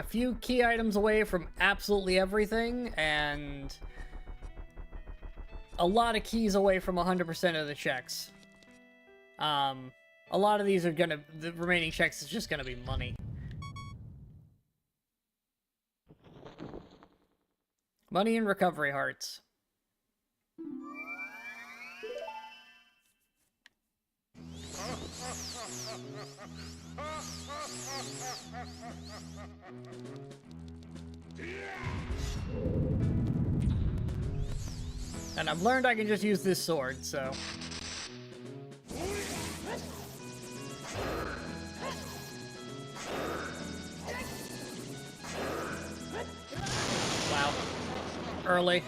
a few key items away from absolutely everything, and a lot of keys away from 100% of the checks. A lot of these are gonna... The remaining checks is just gonna be money. Money and recovery hearts. And I've learned I can just use this sword, so... Wow. Early.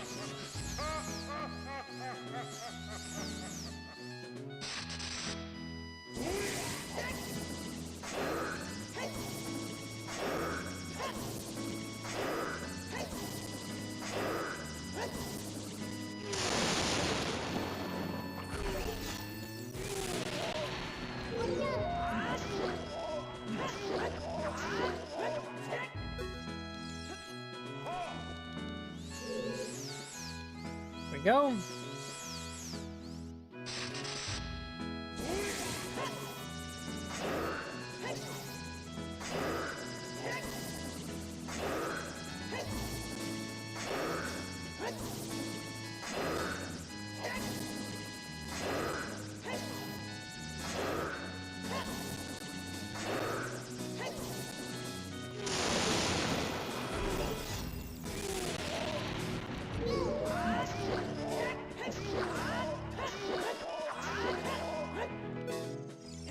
Go.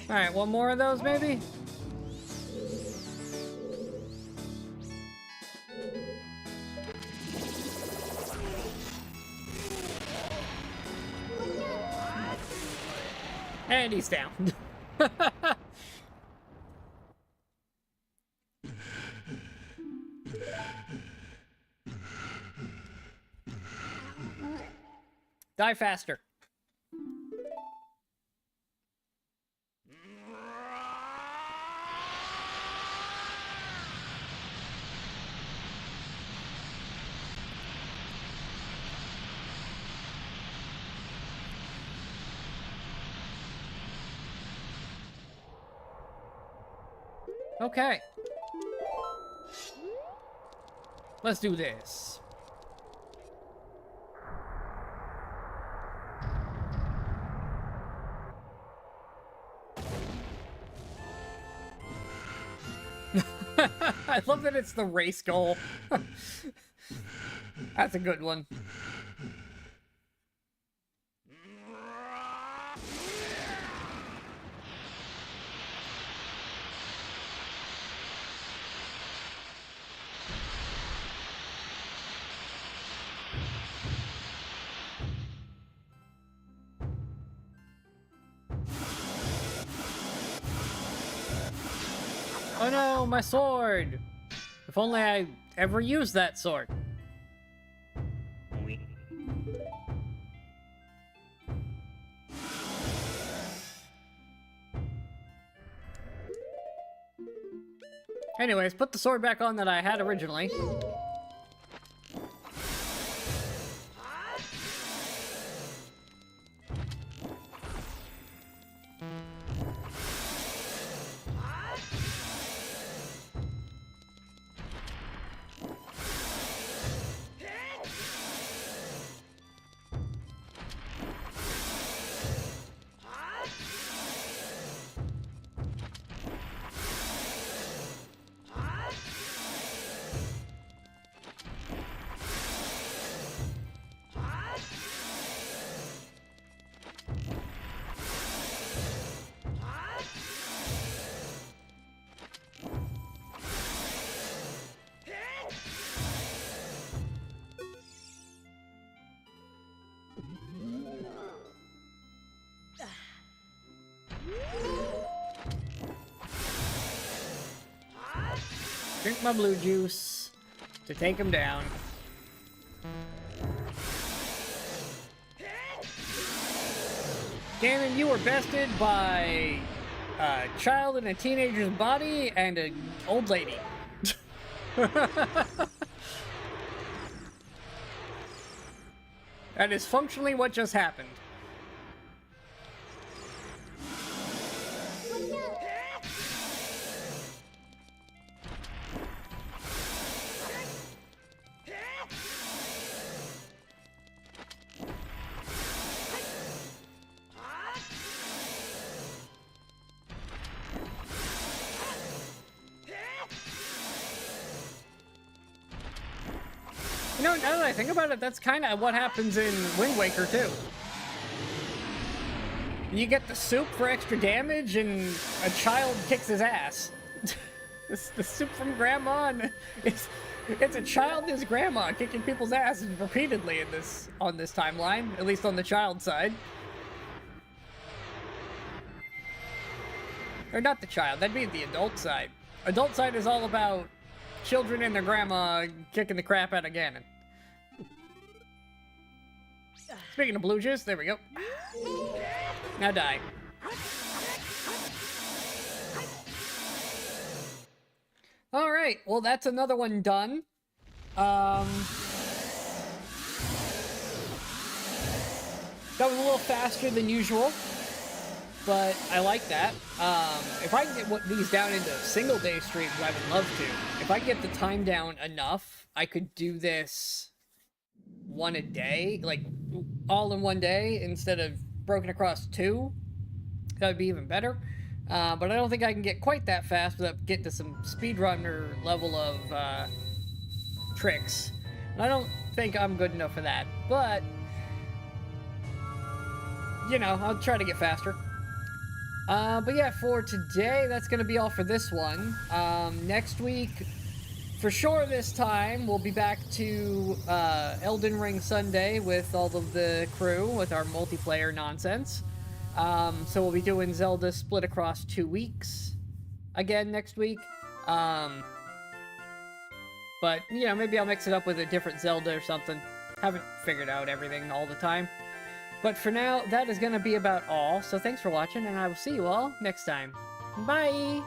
Alright, one more of those, maybe? And he's down. Die faster. Okay. Let's do this. I love that it's the race goal. That's a good one. Oh no, my sword! If only I ever used that sword. Anyways, put the sword back on that I had originally. Drink my blue juice to take him down. Gannon, you were bested by a child in a teenager's body and an old lady. That is functionally what just happened. You know, now that I think about it, that's kind of what happens in Wind Waker, too. You get the soup for extra damage, and a child kicks his ass. The soup from Grandma, and it's a child and his grandma kicking people's asses repeatedly in on this timeline, at least on the child side. Or not the child, that'd be the adult side. Adult side is all about children and their grandma kicking the crap out of Gannon. Speaking of blue juice, there we go. Now die. Alright, well that's another one done. That was a little faster than usual, but I like that. If I can get these down into single day streams, I would love to. If I get the time down enough, I could do this one a day, like all in one day instead of broken across two. That would be even better. But I don't think I can get quite that fast without getting to some speedrunner level of tricks. And I don't think I'm good enough for that, but you know, I'll try to get faster. But yeah, for today, that's going to be all for this one. Next week, for sure this time, we'll be back to Elden Ring Sunday with all of the crew, with our multiplayer nonsense. So we'll be doing Zelda split across 2 weeks again next week. But, you know, maybe I'll mix it up with a different Zelda or something. Haven't figured out everything all the time. But for now, that is going to be about all. So thanks for watching, and I will see you all next time. Bye!